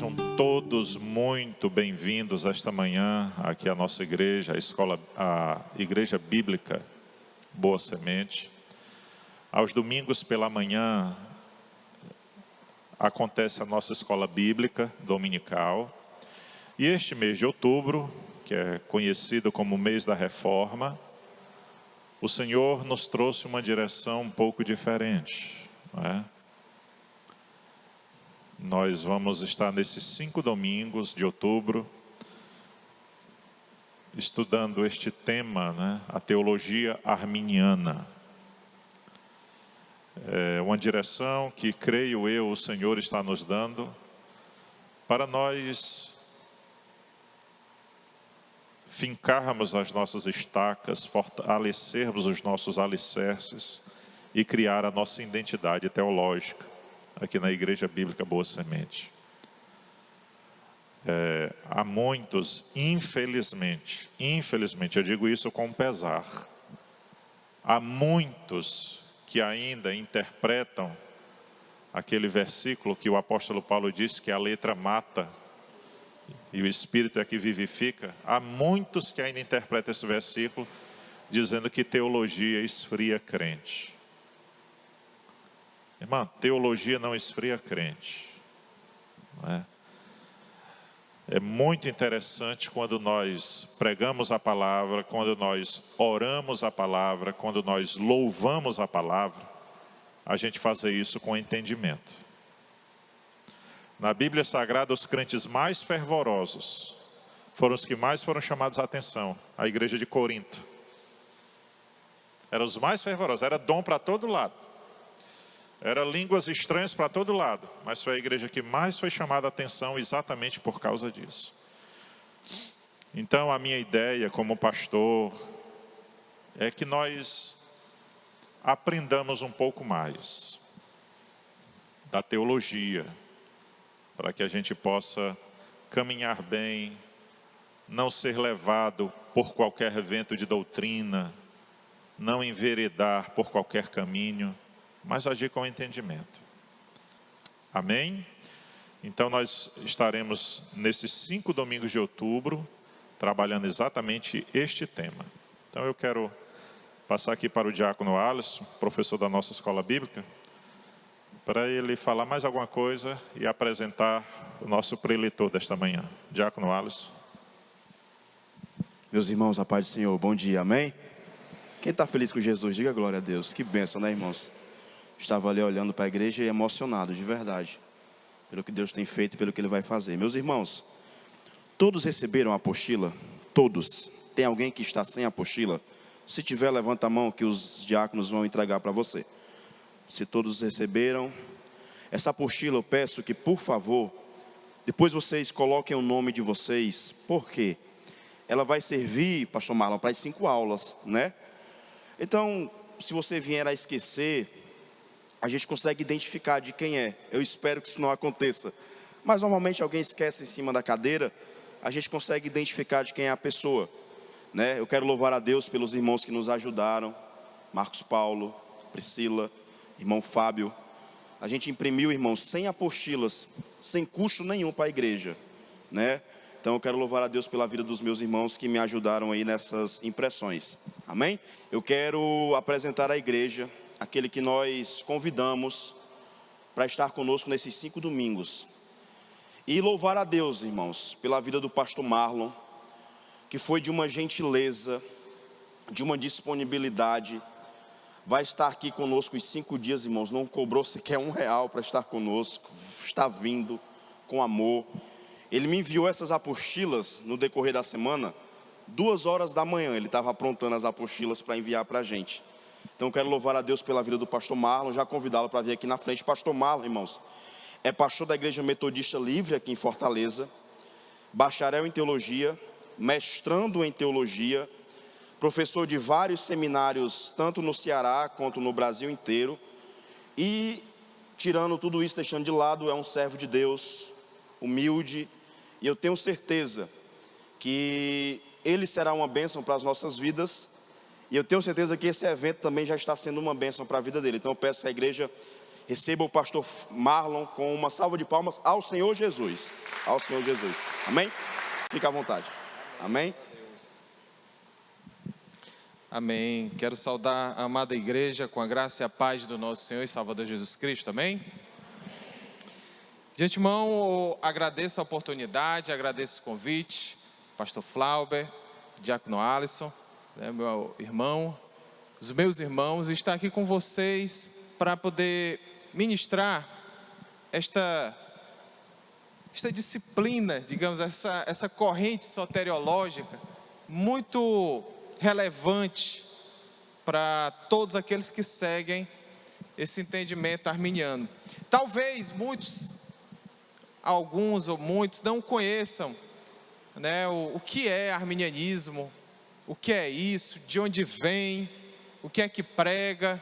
Sejam todos muito bem-vindos esta manhã aqui à nossa igreja, a Igreja Bíblica Boa Semente. Aos domingos pela manhã acontece a nossa escola bíblica dominical. E este mês de outubro, que é conhecido como o mês da Reforma, o Senhor nos trouxe uma direção um pouco diferente, não é? Nós vamos estar nesses 5 domingos de outubro, estudando este tema, né? A teologia arminiana. É uma direção que, creio eu, o Senhor está nos dando para nós fincarmos as nossas estacas, fortalecermos os nossos alicerces e criar a nossa identidade teológica aqui na Igreja Bíblica Boa Semente. Há muitos, infelizmente, eu digo isso com pesar, há muitos que ainda interpretam aquele versículo que o apóstolo Paulo disse que a letra mata e o Espírito é que vivifica. Há muitos que ainda interpretam esse versículo dizendo que teologia esfria crente. Irmã, teologia não esfria crente, não é? É muito interessante quando nós pregamos a palavra, quando nós oramos a palavra, quando nós louvamos a palavra, a gente fazer isso com entendimento. Na Bíblia Sagrada, os crentes mais fervorosos foram os que mais foram chamados a atenção. A igreja de Corinto. Eram os mais fervorosos, era dom para todo lado. Era línguas estranhas para todo lado, mas foi a igreja que mais foi chamada a atenção exatamente por causa disso. Então, a minha ideia como pastor é que nós aprendamos um pouco mais da teologia, para que a gente possa caminhar bem, não ser levado por qualquer vento de doutrina, não enveredar por qualquer caminho, mas agir com entendimento. Amém? Então nós estaremos nesses 5 domingos de outubro, trabalhando exatamente este tema. Então eu quero passar aqui para o diácono Alisson, professor da nossa escola bíblica, para ele falar mais alguma coisa e apresentar o nosso preletor desta manhã. Diácono Alisson. Meus irmãos, a paz do Senhor, bom dia, amém? Quem está feliz com Jesus, diga glória a Deus. Que bênção, né, irmãos? Estava ali olhando para a igreja e emocionado, de verdade, pelo que Deus tem feito e pelo que Ele vai fazer. Meus irmãos, todos receberam a apostila? Todos. Tem alguém que está sem a apostila? Se tiver, levanta a mão que os diáconos vão entregar para você. Se todos receberam, essa apostila eu peço que, por favor, depois vocês coloquem o nome de vocês. Por quê? Ela vai servir, pastor Marlon, para as 5 aulas, né? Então, se você vier a esquecer, a gente consegue identificar de quem é. Eu espero que isso não aconteça. Mas normalmente alguém esquece em cima da cadeira, a gente consegue identificar de quem é a pessoa, né? Eu quero louvar a Deus pelos irmãos que nos ajudaram. Marcos Paulo, Priscila, irmão Fábio. A gente imprimiu, irmãos, 100 apostilas, sem custo nenhum para a igreja, né? Então eu quero louvar a Deus pela vida dos meus irmãos que me ajudaram aí nessas impressões. Amém? Eu quero apresentar à igreja aquele que nós convidamos para estar conosco nesses 5 domingos. E louvar a Deus, irmãos, pela vida do pastor Marlon, que foi de uma gentileza, de uma disponibilidade. Vai estar aqui conosco os 5 dias, irmãos, não cobrou sequer R$1 para estar conosco, está vindo com amor. Ele me enviou essas apostilas no decorrer da semana, 2 horas da manhã, ele estava aprontando as apostilas para enviar para a gente. Então eu quero louvar a Deus pela vida do pastor Marlon, já convidá-lo para vir aqui na frente. Pastor Marlon, irmãos, é pastor da Igreja Metodista Livre aqui em Fortaleza, bacharel em teologia, mestrando em teologia, professor de vários seminários, tanto no Ceará quanto no Brasil inteiro. E tirando tudo isso, deixando de lado, é um servo de Deus, humilde, e eu tenho certeza que ele será uma bênção para as nossas vidas. E eu tenho certeza que esse evento também já está sendo uma bênção para a vida dele. Então eu peço que a igreja receba o pastor Marlon com uma salva de palmas ao Senhor Jesus. Ao Senhor Jesus. Amém? Fica à vontade. Amém? Amém. Quero saudar a amada igreja com a graça e a paz do nosso Senhor e Salvador Jesus Cristo. Amém? De antemão, eu agradeço a oportunidade, agradeço o convite, pastor Flauber, diácono Alisson, meu irmão, os meus irmãos, estar aqui com vocês para poder ministrar esta disciplina, digamos, essa corrente soteriológica muito relevante para todos aqueles que seguem esse entendimento arminiano. Talvez alguns ou muitos não conheçam, né, o que é arminianismo, o que é isso, de onde vem, o que é que prega,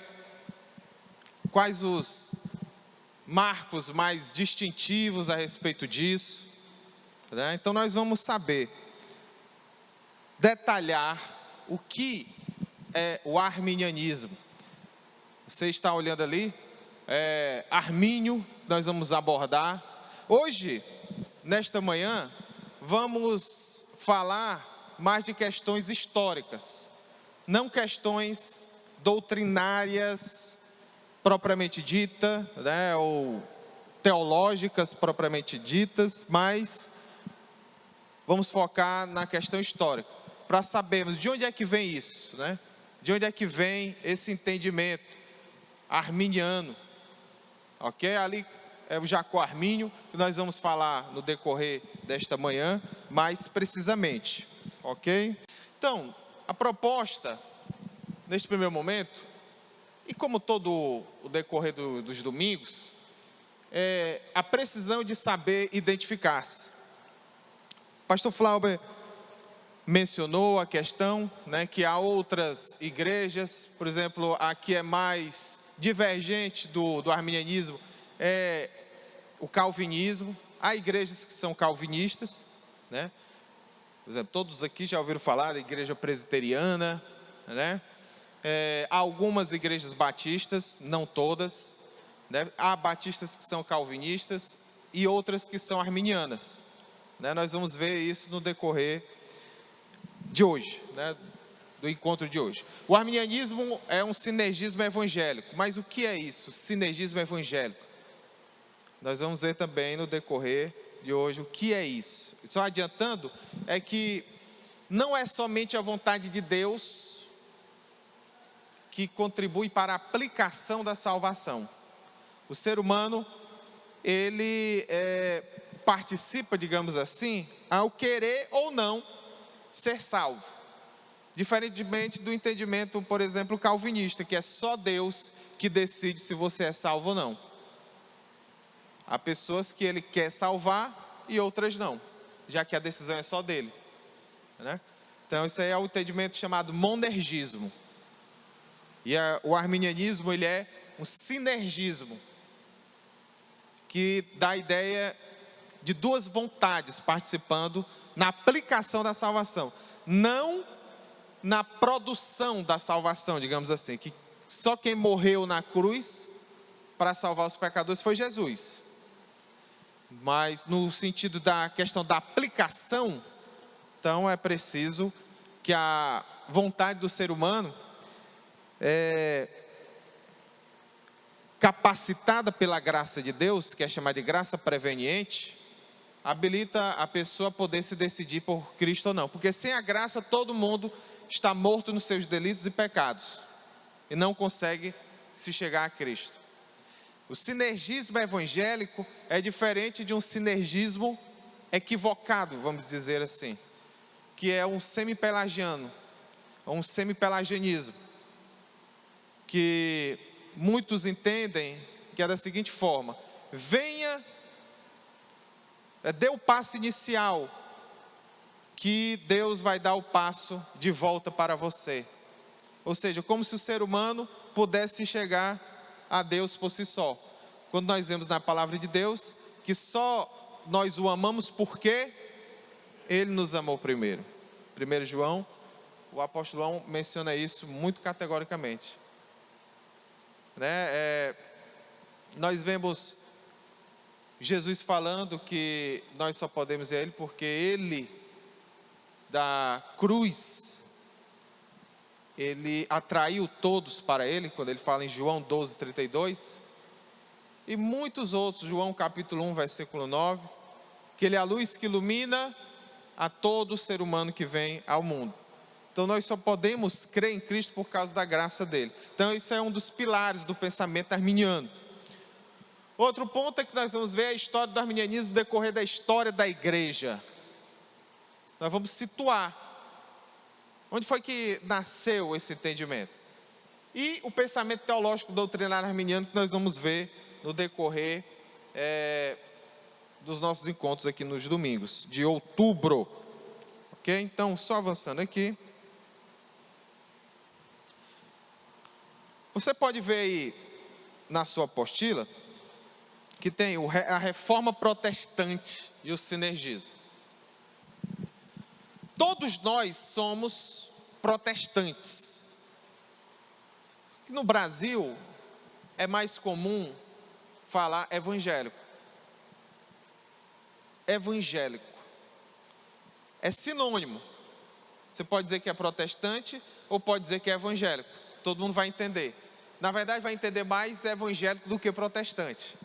quais os marcos mais distintivos a respeito disso, né? Então nós vamos saber detalhar o que é o arminianismo. Você está olhando ali, Armínio, nós vamos abordar. Hoje, nesta manhã, vamos falar mais de questões históricas, não questões doutrinárias propriamente dita, né, ou teológicas propriamente ditas, mas vamos focar na questão histórica, para sabermos de onde é que vem isso, né? De onde é que vem esse entendimento arminiano, ok? Ali é o Jacó Armínio, que nós vamos falar no decorrer desta manhã, mais precisamente, ok? Então, a proposta, neste primeiro momento, e como todo o decorrer dos domingos, é a precisão de saber identificar-se. Pastor Flauber mencionou a questão, né, que há outras igrejas, por exemplo, a que é mais divergente do arminianismo é o calvinismo. Há igrejas que são calvinistas, né? Por exemplo, todos aqui já ouviram falar da igreja presbiteriana, né? Há algumas igrejas batistas, não todas, né? Há batistas que são calvinistas e outras que são arminianas, né? Nós vamos ver isso no decorrer de hoje, né? Do encontro de hoje. O arminianismo é um sinergismo evangélico, mas o que é isso, sinergismo evangélico? Nós vamos ver também no decorrer de hoje o que é isso. Só adiantando, é que não é somente a vontade de Deus que contribui para a aplicação da salvação. O ser humano, ele participa, digamos assim, ao querer ou não ser salvo. Diferentemente do entendimento, por exemplo, calvinista, que é só Deus que decide se você é salvo ou não. Há pessoas que ele quer salvar e outras não, já que a decisão é só dele, né? Então, isso aí é o entendimento chamado monergismo. E o arminianismo, ele é um sinergismo, que dá a ideia de duas vontades participando na aplicação da salvação, não na produção da salvação, digamos assim, que só quem morreu na cruz para salvar os pecadores foi Jesus. Mas no sentido da questão da aplicação, então é preciso que a vontade do ser humano, capacitada pela graça de Deus, que é chamada de graça preveniente, habilita a pessoa a poder se decidir por Cristo ou não. Porque sem a graça todo mundo está morto nos seus delitos e pecados e não consegue se chegar a Cristo. O sinergismo evangélico é diferente de um sinergismo equivocado, vamos dizer assim, que é um semipelagiano, um semipelagianismo, que muitos entendem que é da seguinte forma: dê o passo inicial, que Deus vai dar o passo de volta para você. Ou seja, como se o ser humano pudesse chegar a Deus por si só. Quando nós vemos na palavra de Deus que só nós o amamos porque Ele nos amou primeiro. 1 João, o apóstolo João menciona isso muito categoricamente, né? nós vemos Jesus falando que nós só podemos ir a Ele porque Ele, da cruz, Ele atraiu todos para Ele, quando Ele fala em João 12:32, e muitos outros, João capítulo 1, versículo 9, que Ele é a luz que ilumina a todo ser humano que vem ao mundo. Então nós só podemos crer em Cristo por causa da graça dele. Então isso é um dos pilares do pensamento arminiano. Outro ponto é que nós vamos ver a história do arminianismo no decorrer da história da igreja. Nós vamos situar onde foi que nasceu esse entendimento. E o pensamento teológico doutrinário arminiano que nós vamos ver no decorrer dos nossos encontros aqui nos domingos, de outubro. Ok? Então, só avançando aqui. Você pode ver aí na sua apostila que tem a reforma protestante e o sinergismo. Todos nós somos protestantes. No Brasil é mais comum falar evangélico. Evangélico é sinônimo. Você pode dizer que é protestante ou pode dizer que é evangélico. Todo mundo vai entender. Na verdade, vai entender mais evangélico do que protestante.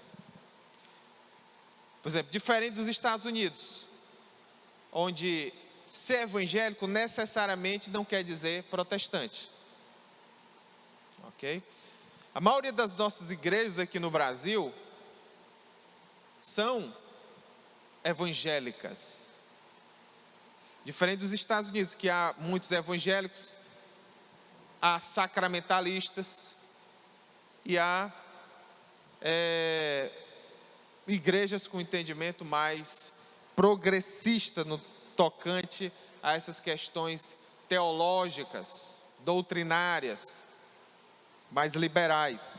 Por exemplo, diferente dos Estados Unidos, onde ser evangélico necessariamente não quer dizer protestante. Ok? A maioria das nossas igrejas aqui no Brasil são evangélicas. Diferente dos Estados Unidos, que há muitos evangélicos, há sacramentalistas e há igrejas com entendimento mais progressista no tocante a essas questões teológicas, doutrinárias, mais liberais.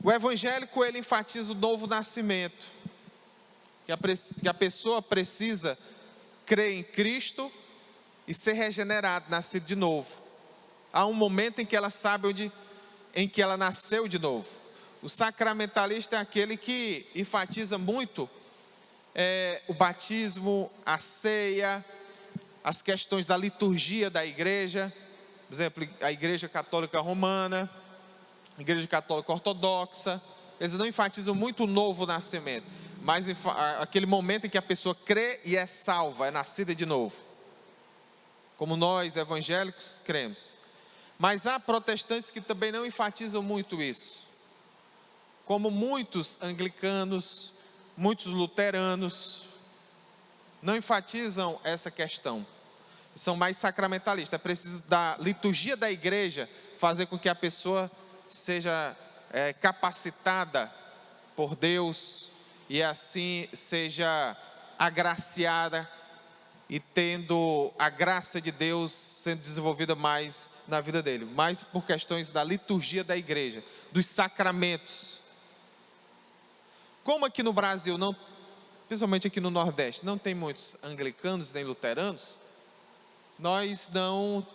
O evangélico, ele enfatiza o novo nascimento, que a pessoa precisa crer em Cristo e ser regenerado, nascido de novo. Há um momento em que ela sabe em que ela nasceu de novo. O sacramentalista é aquele que enfatiza muito o batismo, a ceia, as questões da liturgia da igreja. Por exemplo, a Igreja Católica Romana, a Igreja Católica Ortodoxa. Eles não enfatizam muito o novo nascimento, mas aquele momento em que a pessoa crê e é salva, é nascida de novo. Como nós, evangélicos, cremos. Mas há protestantes que também não enfatizam muito isso. Como muitos anglicanos, muitos luteranos, não enfatizam essa questão. São mais sacramentalistas. É preciso da liturgia da igreja fazer com que a pessoa seja capacitada por Deus e assim seja agraciada e tendo a graça de Deus sendo desenvolvida mais na vida dele. Mais por questões da liturgia da igreja, dos sacramentos. Como aqui no Brasil, principalmente aqui no Nordeste, não tem muitos anglicanos nem luteranos, nós não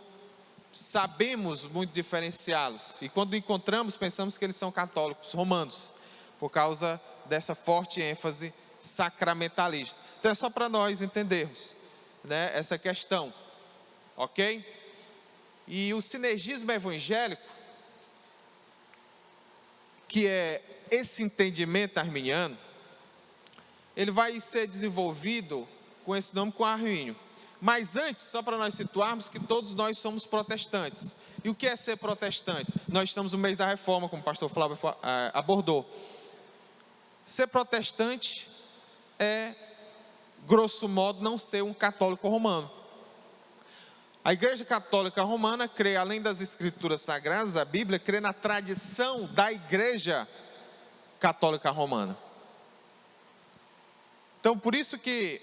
sabemos muito diferenciá-los. E quando encontramos, pensamos que eles são católicos romanos, por causa dessa forte ênfase sacramentalista. Então é só para nós entendermos, né, essa questão. Ok? E o sinergismo evangélico, que é esse entendimento arminiano, ele vai ser desenvolvido com esse nome, com Armínio. Mas antes, só para nós situarmos que todos nós somos protestantes. E o que é ser protestante? Nós estamos no mês da reforma, como o pastor Flávio abordou. Ser protestante é, grosso modo, não ser um católico romano. A Igreja Católica Romana crê, além das Escrituras Sagradas, a Bíblia, crê na tradição da Igreja Católica Romana. Então, por isso que,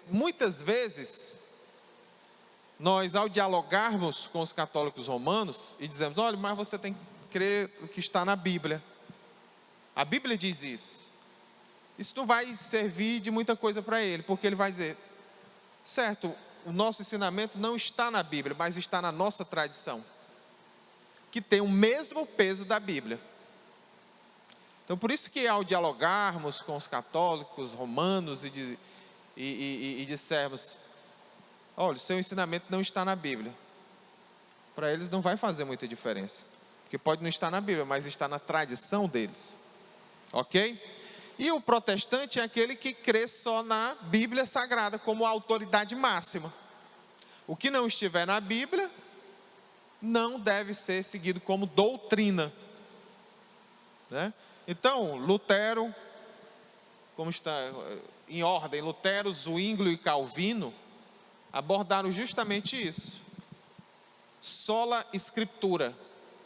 muitas vezes, nós, ao dialogarmos com os católicos romanos, e dizemos, olha, mas você tem que crer o que está na Bíblia. A Bíblia diz isso. Isso não vai servir de muita coisa para ele, porque ele vai dizer, certo, o nosso ensinamento não está na Bíblia, mas está na nossa tradição, que tem o mesmo peso da Bíblia. Então, por isso que ao dialogarmos com os católicos romanos e dissermos, olha, o seu ensinamento não está na Bíblia, para eles não vai fazer muita diferença, porque pode não estar na Bíblia, mas está na tradição deles, ok? E o protestante é aquele que crê só na Bíblia Sagrada como autoridade máxima. O que não estiver na Bíblia não deve ser seguido como doutrina, né? Então, Lutero, como está em ordem, Lutero, Zwinglio e Calvino abordaram justamente isso. Sola Scriptura,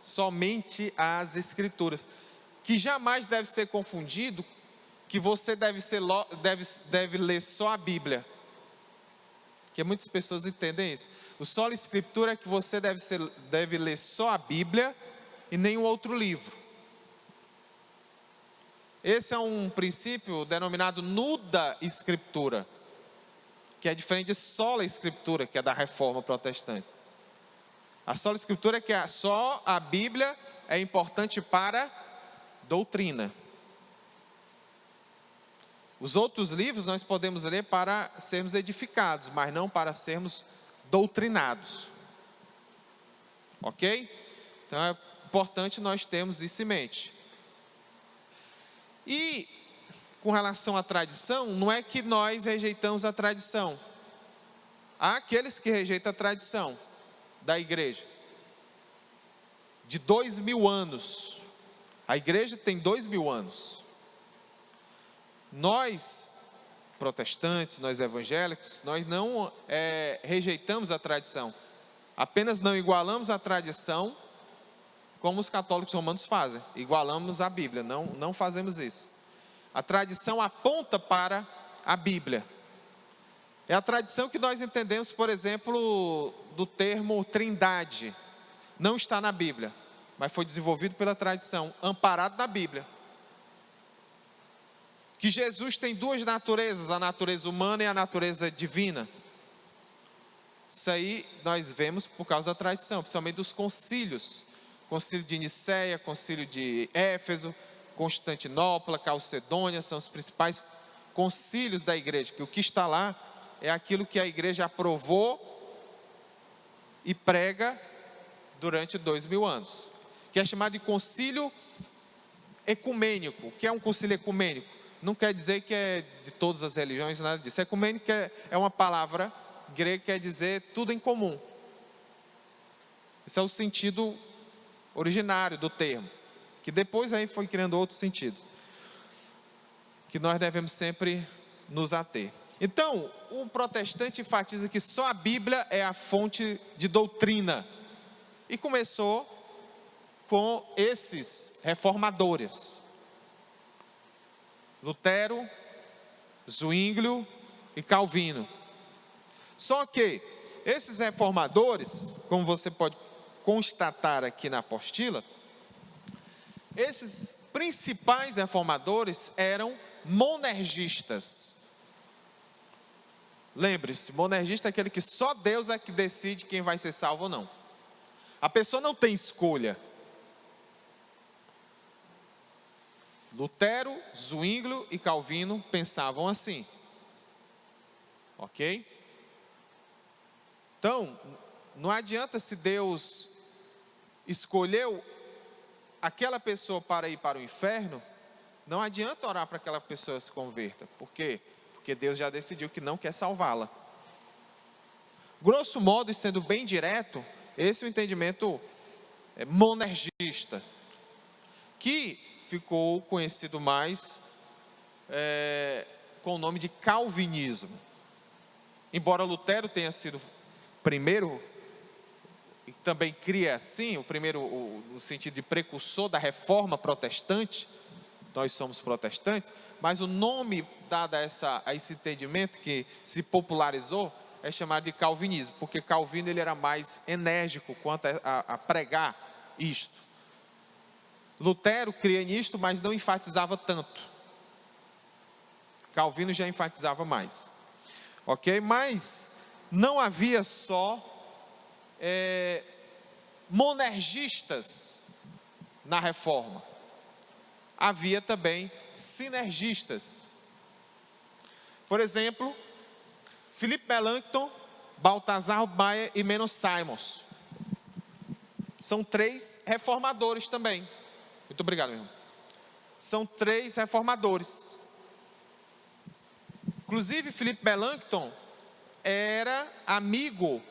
somente as Escrituras, que jamais deve ser confundido que você deve ler só a Bíblia, porque muitas pessoas entendem isso. O Sola Scriptura é que você deve ler só a Bíblia e nenhum outro livro. Esse é um princípio denominado nuda Escritura, que é diferente de sola Escritura, que é da Reforma Protestante. A sola Escritura é que só a Bíblia é importante para doutrina. Os outros livros nós podemos ler para sermos edificados, mas não para sermos doutrinados. Ok? Então é importante nós termos isso em mente. E com relação à tradição, não é que nós rejeitamos a tradição. Há aqueles que rejeitam a tradição da igreja de 2000 anos. A igreja tem 2000 anos. Nós, protestantes, nós evangélicos, nós não rejeitamos a tradição. Apenas não igualamos a tradição como os católicos romanos fazem. Igualamos a Bíblia, não fazemos isso. A tradição aponta para a Bíblia. É a tradição que nós entendemos, por exemplo, do termo trindade. Não está na Bíblia, mas foi desenvolvido pela tradição, amparado na Bíblia. Que Jesus tem duas naturezas, a natureza humana e a natureza divina. Isso aí nós vemos por causa da tradição, principalmente dos concílios. Concílio de Nicéia, concílio de Éfeso, Constantinopla, Calcedônia, são os principais concílios da igreja, que o que está lá é aquilo que a igreja aprovou e prega durante 2000 anos, que é chamado de concílio ecumênico. O que é um concílio ecumênico? Não quer dizer que é de todas as religiões, nada disso. Ecumênico é uma palavra grega que quer dizer tudo em comum. Esse é o sentido originário do termo, que depois aí foi criando outros sentidos, que nós devemos sempre nos ater. Então, o protestante enfatiza que só a Bíblia é a fonte de doutrina, e começou com esses reformadores, Lutero, Zwinglio e Calvino. Só que esses reformadores, como você pode constatar aqui na apostila, esses principais reformadores eram monergistas. Lembre-se, monergista é aquele que só Deus é que decide quem vai ser salvo ou não. A pessoa não tem escolha. Lutero, Zwinglio e Calvino pensavam assim. Ok? Então, não adianta se Deus escolheu aquela pessoa para ir para o inferno, não adianta orar para que aquela pessoa se converta. Por quê? Porque Deus já decidiu que não quer salvá-la. Grosso modo, e sendo bem direto, esse é o entendimento monergista, que ficou conhecido mais com o nome de calvinismo. Embora Lutero tenha sido o primeiro, e também cria assim, o primeiro no sentido de precursor da reforma protestante, nós somos protestantes, mas o nome dado a esse entendimento que se popularizou é chamado de calvinismo, porque Calvino ele era mais enérgico quanto a pregar isto. Lutero cria nisto, mas não enfatizava tanto. Calvino já enfatizava mais. Ok? Mas não havia só monergistas na reforma. havia também sinergistas. Por exemplo, Philippe Melanchthon, Balthasar Hubmaier e Menno Simons. São 3 reformadores também. Muito obrigado, meu irmão. São 3 reformadores. Inclusive, Philippe Melanchthon era amigo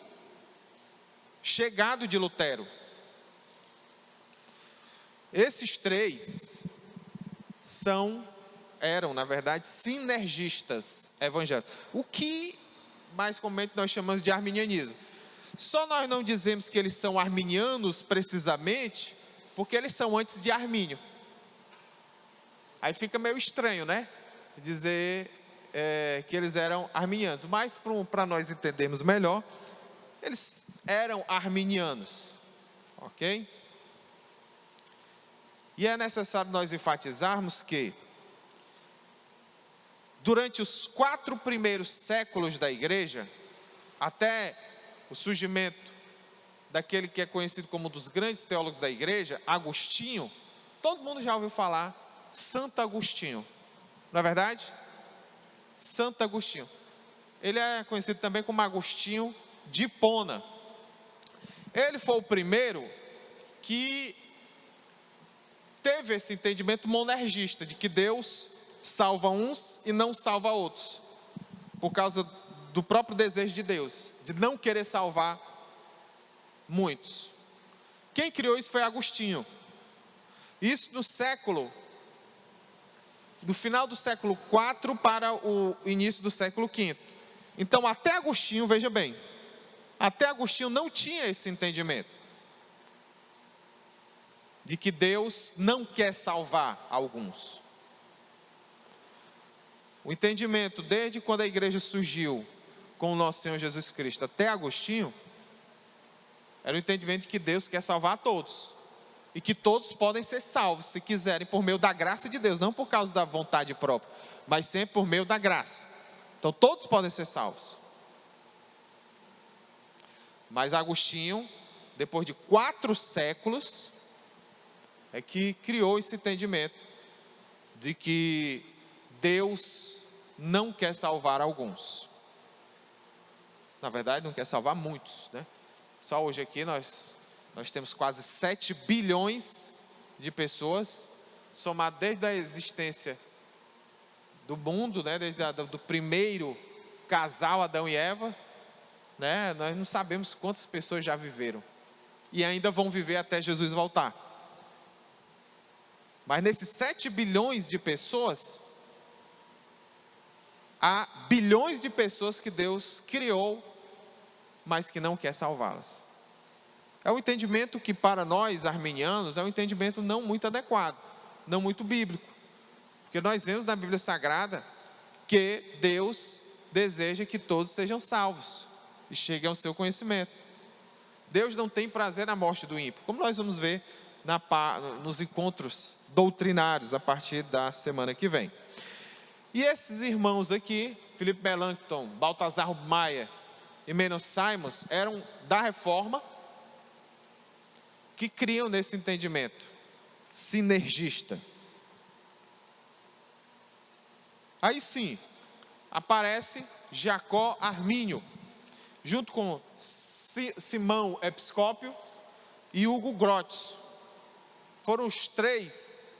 chegado de Lutero. Esses 3 eram, na verdade, sinergistas evangélicos. O que, mais comumente, nós chamamos de arminianismo. Só nós não dizemos que eles são arminianos, precisamente, porque eles são antes de Armínio. Aí fica meio estranho, né? Dizer que eles eram arminianos. Mas, para nós entendermos melhor, eles eram arminianos. Ok? E é necessário nós enfatizarmos que, durante os 4 primeiros séculos da igreja, até o surgimento daquele que é conhecido como um dos grandes teólogos da igreja, Agostinho, todo mundo já ouviu falar Santo Agostinho, não é verdade? Santo Agostinho. Ele é conhecido também como Agostinho de Hipona. Ele foi o primeiro que teve esse entendimento monergista, de que Deus salva uns e não salva outros, por causa do próprio desejo de Deus, de não querer salvar muitos. Quem criou isso foi Agostinho. Isso do final do século IV para o início do século V. Então, até Agostinho, veja bem, até Agostinho não tinha esse entendimento de que Deus não quer salvar alguns. O entendimento, desde quando a igreja surgiu com o nosso Senhor Jesus Cristo até Agostinho, era o entendimento de que Deus quer salvar a todos. E que todos podem ser salvos, se quiserem, por meio da graça de Deus. Não por causa da vontade própria, mas sempre por meio da graça. Então todos podem ser salvos. Mas Agostinho, depois de 4 séculos, é que criou esse entendimento de que Deus não quer salvar alguns. Na verdade, não quer salvar muitos, né? Só hoje aqui nós temos quase 7 bilhões de pessoas, somado desde a existência do mundo, né? Desde do primeiro casal, Adão e Eva, né? Nós não sabemos quantas pessoas já viveram e ainda vão viver até Jesus voltar. Mas nesses 7 bilhões de pessoas, há bilhões de pessoas que Deus criou, mas que não quer salvá-las. É um entendimento que para nós arminianos é um entendimento não muito adequado, não muito bíblico. Porque nós vemos na Bíblia Sagrada que Deus deseja que todos sejam salvos e cheguem ao seu conhecimento. Deus não tem prazer na morte do ímpio, como nós vamos ver nos encontros doutrinários a partir da semana que vem. E esses irmãos aqui, Philippe Melanchthon, Balthasar Hubmaier e Menno Simons, eram da Reforma, que criam nesse entendimento sinergista. Aí sim, aparece Jacó Armínio, junto com Simão Episcópio e Hugo Grotius. Foram os 3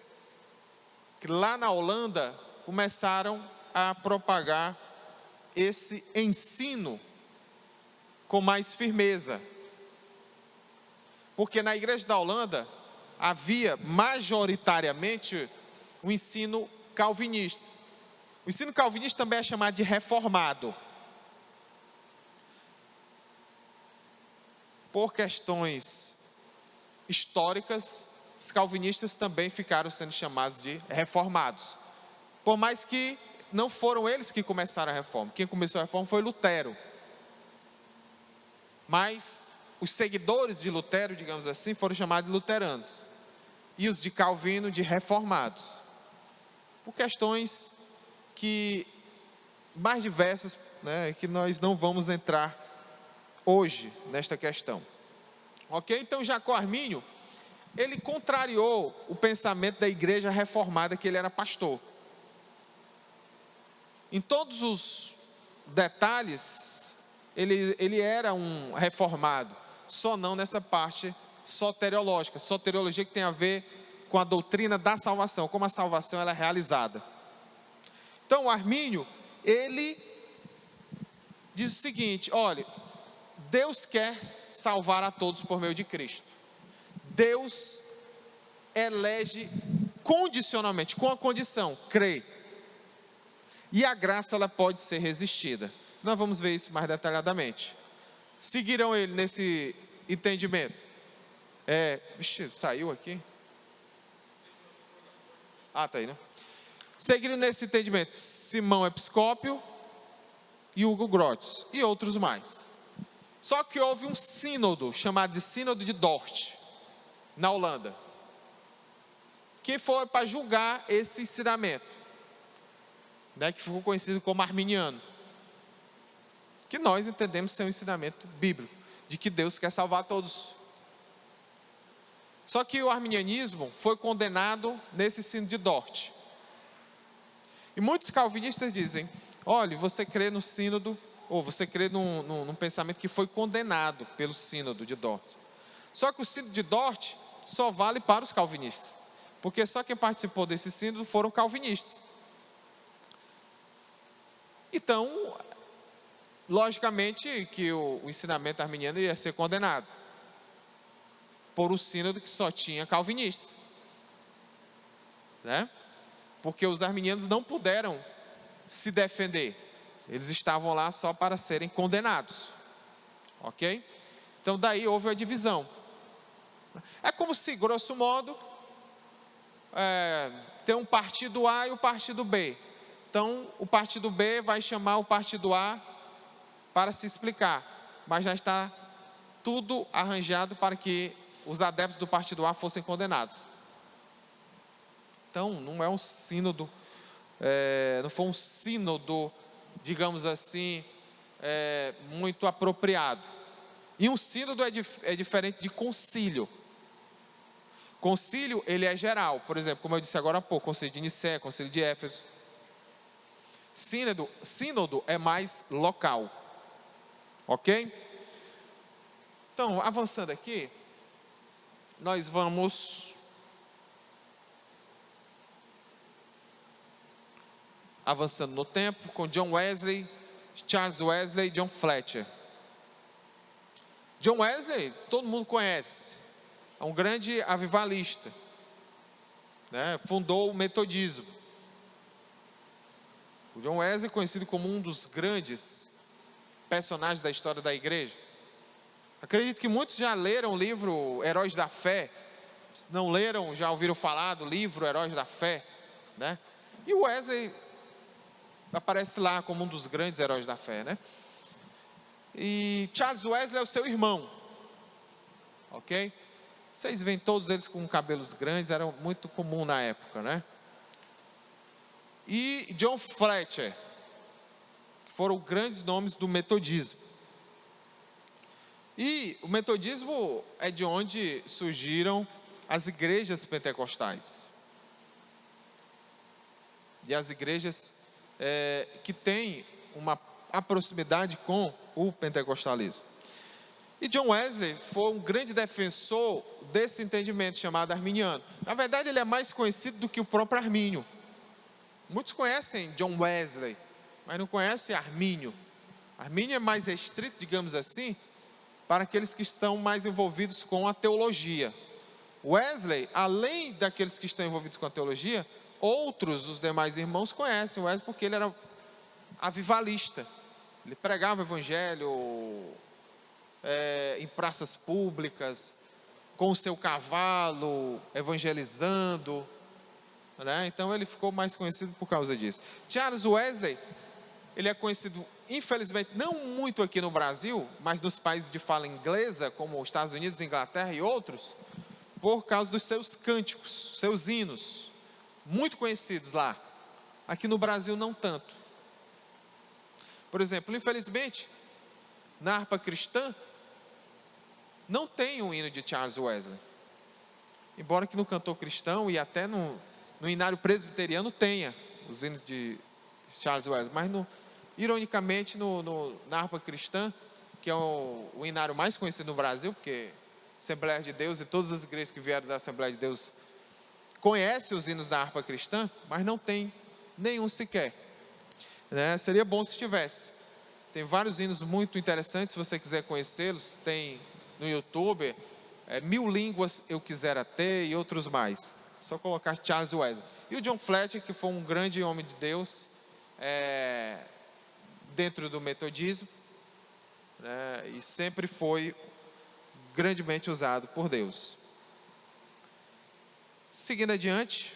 que lá na Holanda começaram a propagar esse ensino com mais firmeza. Porque na igreja da Holanda havia majoritariamente o ensino calvinista. O ensino calvinista também é chamado de reformado. Por questões históricas, os calvinistas também ficaram sendo chamados de reformados. Por mais que não foram eles que começaram a reforma. Quem começou a reforma foi Lutero. Mas os seguidores de Lutero, digamos assim, foram chamados de luteranos. E os de Calvino de reformados. Por questões mais diversas, né, que nós não vamos entrar hoje nesta questão. Ok? Então Jacó Armínio ele contrariou o pensamento da igreja reformada, que ele era pastor. Em todos os detalhes, ele era um reformado, só não nessa parte soteriológica. Soteriologia que tem a ver com a doutrina da salvação, como a salvação ela é realizada. Então, Armínio, ele diz o seguinte: olha, Deus quer salvar a todos por meio de Cristo. Deus elege condicionalmente, com a condição, crê. E a graça ela pode ser resistida. Nós vamos ver isso mais detalhadamente. Seguiram ele nesse entendimento. Saiu aqui? Tá aí, né? Seguiram nesse entendimento Simão Episcópio e Hugo Grotius e outros mais. Só que houve um sínodo, chamado de Sínodo de Dort, na Holanda, que foi para julgar esse ensinamento, né, que ficou conhecido como arminiano, que nós entendemos ser um ensinamento bíblico, de que Deus quer salvar todos. Só que o arminianismo foi condenado nesse sínodo de Dort. E muitos calvinistas dizem: olha, você crê no sínodo, ou você crê num pensamento que foi condenado pelo sínodo de Dort. Só que o sínodo de Dort só vale para os calvinistas, porque só quem participou desse sínodo foram calvinistas. Então, logicamente que o ensinamento arminiano ia ser condenado por um sínodo que só tinha calvinistas, né? Porque os arminianos não puderam se defender, eles estavam lá só para serem condenados, ok? Então daí houve a divisão. É como se, grosso modo, tem um partido A e o partido B. Então o partido B vai chamar o partido A para se explicar, mas já está tudo arranjado para que os adeptos do partido A fossem condenados. Então não é um sínodo, não foi um sínodo, digamos assim, muito apropriado. E um sínodo é diferente de concílio. Concílio, ele é geral. Por exemplo, como eu disse agora há pouco, concílio de Nicéia, concílio de Éfeso. Sínodo é mais local. Ok? Então, avançando aqui, nós vamos avançando no tempo com John Wesley, Charles Wesley e John Fletcher. John Wesley, todo mundo conhece, é um grande avivalista, né? Fundou o metodismo. O John Wesley é conhecido como um dos grandes personagens da história da igreja. Acredito que muitos já leram o livro Heróis da Fé. Se não leram, já ouviram falar do livro Heróis da Fé, né? E o Wesley aparece lá como um dos grandes heróis da fé, né? E Charles Wesley é o seu irmão, ok? Vocês veem todos eles com cabelos grandes, era muito comum na época, né? E John Fletcher, que foram grandes nomes do metodismo. E o metodismo é de onde surgiram as igrejas pentecostais. E as igrejas que têm uma proximidade com o pentecostalismo. E John Wesley foi um grande defensor desse entendimento chamado arminiano. Na verdade, ele é mais conhecido do que o próprio Armínio. Muitos conhecem John Wesley, mas não conhecem Armínio. Armínio é mais restrito, digamos assim, para aqueles que estão mais envolvidos com a teologia. Wesley, além daqueles que estão envolvidos com a teologia, outros, os demais irmãos, conhecem Wesley porque ele era avivalista. Ele pregava o evangelho em praças públicas, com o seu cavalo, evangelizando, né? Então ele ficou mais conhecido por causa disso. Charles Wesley, ele é conhecido, infelizmente, não muito aqui no Brasil, mas nos países de fala inglesa, como os Estados Unidos, Inglaterra e outros, por causa dos seus cânticos, seus hinos, muito conhecidos lá. Aqui no Brasil não tanto. Por exemplo, infelizmente, na harpa cristã, não tem um hino de Charles Wesley. embora que no cantor cristão e até no inário presbiteriano tenha os hinos de Charles Wesley, mas ironicamente na harpa cristã, que é o inário mais conhecido no Brasil, porque Assembleia de Deus e todas as igrejas que vieram da Assembleia de Deus conhecem os hinos da harpa cristã, mas não tem nenhum sequer, né? Seria bom se tivesse. Tem vários hinos muito interessantes, se você quiser conhecê-los, tem no YouTube, 1000 línguas eu quisera ter e outros mais. Só colocar Charles Wesley. E o John Fletcher, que foi um grande homem de Deus, dentro do metodismo, né, e sempre foi grandemente usado por Deus. Seguindo adiante,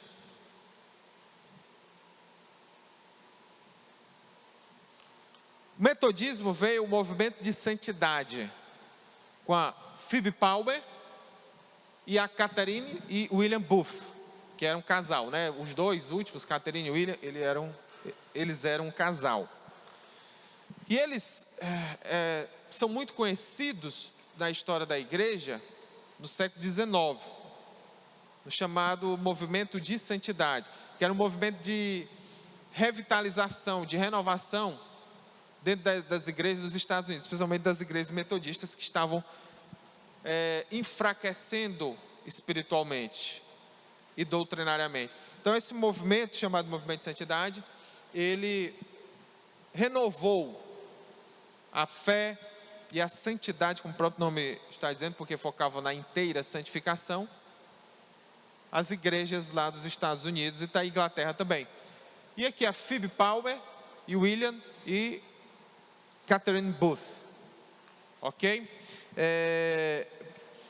o metodismo veio o movimento de santidade com a Phoebe Palmer e a Catherine e William Booth, que eram um casal, né? Os dois últimos, Catherine e William, eles eram um casal. E eles são muito conhecidos na história da igreja no século XIX, no chamado movimento de santidade, que era um movimento de revitalização, de renovação dentro das igrejas dos Estados Unidos, especialmente das igrejas metodistas que estavam enfraquecendo espiritualmente e doutrinariamente. Então esse movimento, chamado movimento de santidade, ele renovou a fé e a santidade, como o próprio nome está dizendo, porque focavam na inteira santificação, as igrejas lá dos Estados Unidos e da Inglaterra também. E aqui a Phoebe Palmer e William e Catherine Booth, ok?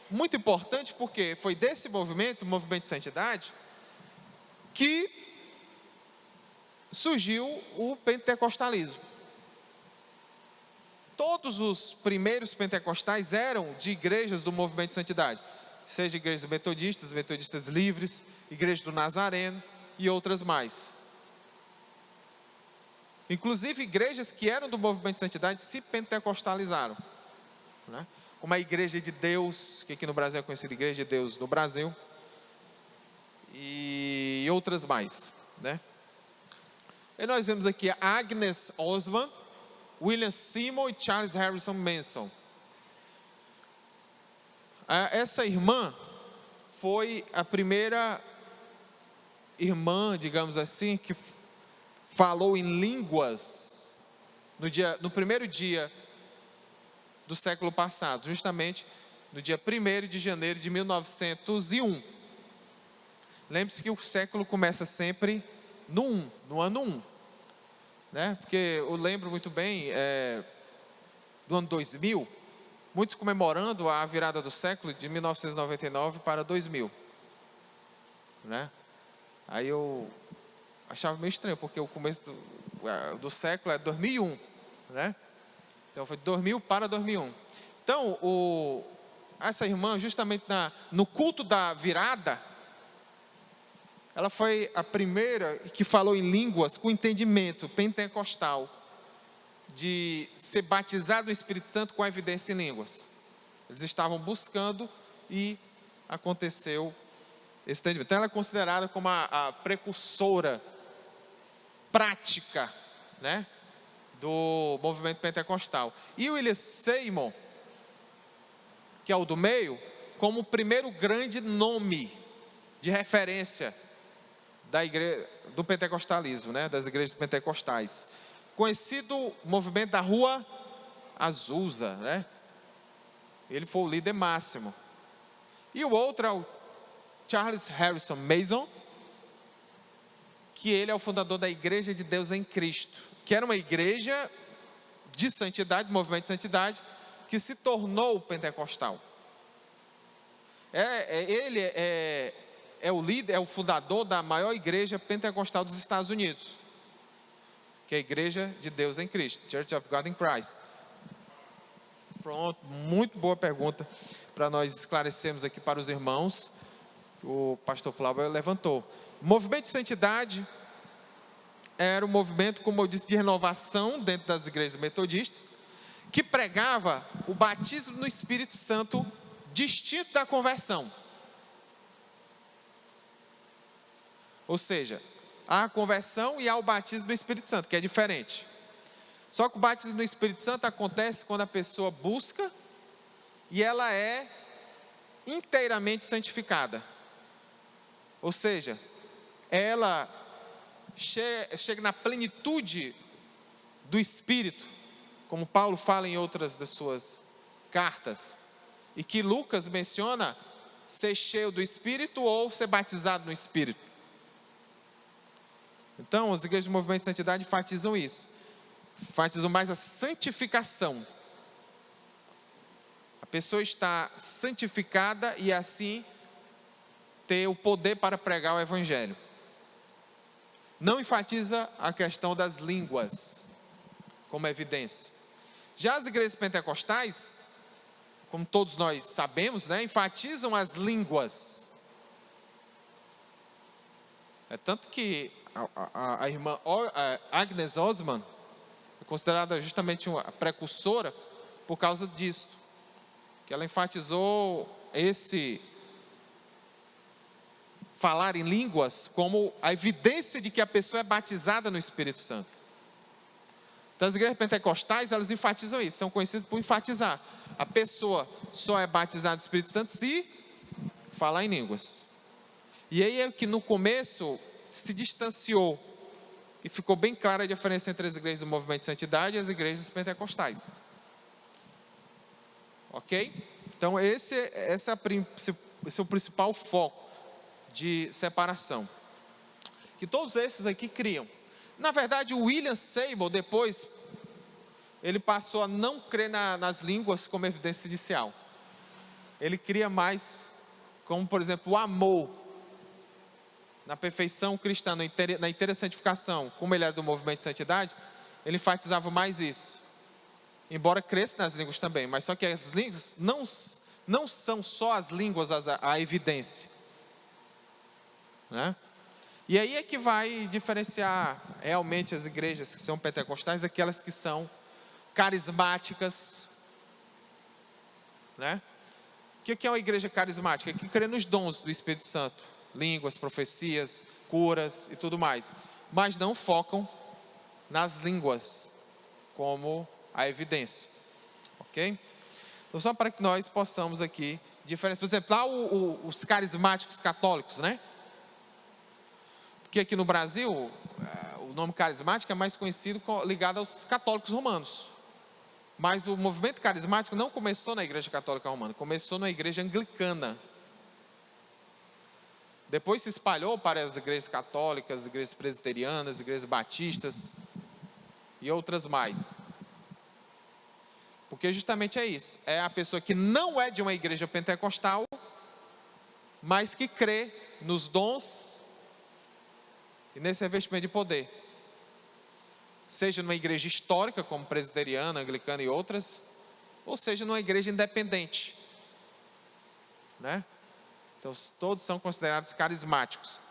Muito importante porque foi desse movimento, o movimento de santidade, que surgiu o pentecostalismo. Todos os primeiros pentecostais eram de igrejas do movimento de santidade, seja igrejas metodistas livres, igreja do Nazareno e outras mais. Inclusive igrejas que eram do movimento de santidade se pentecostalizaram, né? Como a Igreja de Deus, que aqui no Brasil é conhecida Igreja de Deus no Brasil, e outras mais, né? E nós vemos aqui a Agnes Osman, William Seymour e Charles Harrison Manson. Essa irmã foi a primeira irmã, digamos assim, que falou em línguas no primeiro dia do século passado, justamente no dia 1º de janeiro de 1901. Lembre-se que o século começa sempre no ano 1, né? Porque eu lembro muito bem do ano 2000, muitos comemorando a virada do século de 1999 para 2000, né? Aí eu achava meio estranho, porque o começo do século é 2001, né? Então foi de 2000 para 2001. Então, essa irmã, justamente no culto da virada, ela foi a primeira que falou em línguas com entendimento pentecostal, de ser batizado no Espírito Santo com evidência em línguas. Eles estavam buscando e aconteceu esse entendimento. Então ela é considerada como a precursora prática, né, do movimento pentecostal. E o William Seymour, que é o do meio, como o primeiro grande nome de referência da igreja, do pentecostalismo, né, das igrejas pentecostais. Conhecido movimento da Rua Azusa, né? Ele foi o líder máximo. E o outro é o Charles Harrison Mason, que ele é o fundador da Igreja de Deus em Cristo, que era uma igreja de santidade, movimento de santidade, que se tornou pentecostal. Ele é o líder, é o fundador da maior igreja pentecostal dos Estados Unidos, que é a Igreja de Deus em Cristo, Church of God in Christ. Pronto, muito boa pergunta para nós esclarecermos aqui para os irmãos, que o pastor Flávio levantou. O movimento de santidade era um movimento, como eu disse, de renovação dentro das igrejas metodistas, que pregava o batismo no Espírito Santo distinto da conversão. Ou seja, há a conversão e há o batismo do Espírito Santo, que é diferente. Só que o batismo do Espírito Santo acontece quando a pessoa busca e ela é inteiramente santificada. Ou seja, ela chega na plenitude do Espírito, como Paulo fala em outras das suas cartas, e que Lucas menciona ser cheio do Espírito ou ser batizado no Espírito. Então, as igrejas do Movimento de Santidade enfatizam isso. Enfatizam mais a santificação. A pessoa está santificada e assim ter o poder para pregar o Evangelho. Não enfatiza a questão das línguas como evidência. Já as igrejas pentecostais, como todos nós sabemos, enfatizam as línguas. É tanto que a irmã Agnes Osman é considerada justamente uma precursora por causa disso, que ela enfatizou esse falar em línguas como a evidência de que a pessoa é batizada no Espírito Santo. Então, as igrejas pentecostais, elas enfatizam isso, são conhecidas por enfatizar. A pessoa só é batizada no Espírito Santo se falar em línguas. E aí é que no começo se distanciou e ficou bem clara a diferença entre as igrejas do Movimento de Santidade e as igrejas pentecostais. Ok? Então, esse é o principal foco de separação, que todos esses aqui criam. Na verdade, o William Sable, depois, ele passou a não crer nas línguas como evidência inicial. Ele cria mais, como por exemplo, o amor, na perfeição cristã, na inteira santificação, como ele era do Movimento de Santidade, ele enfatizava mais isso. Embora cresça nas línguas também, mas só que as línguas não são só as línguas a evidência. E aí é que vai diferenciar realmente as igrejas que são pentecostais daquelas que são carismáticas. O que é uma igreja carismática? Que crê nos dons do Espírito Santo, línguas, profecias, curas e tudo mais, mas não focam nas línguas como a evidência. Ok? Então, só para que nós possamos aqui diferenciar. Por exemplo, lá os carismáticos católicos, Porque aqui no Brasil, o nome carismático é mais conhecido ligado aos católicos romanos. Mas o movimento carismático não começou na igreja católica romana, começou na igreja anglicana. Depois se espalhou para as igrejas católicas, as igrejas presbiterianas, as igrejas batistas e outras mais. Porque justamente é isso, é a pessoa que não é de uma igreja pentecostal, mas que crê nos dons e nesse revestimento de poder. Seja numa igreja histórica, como presbiteriana, anglicana e outras, ou seja numa igreja independente. Então, todos são considerados carismáticos.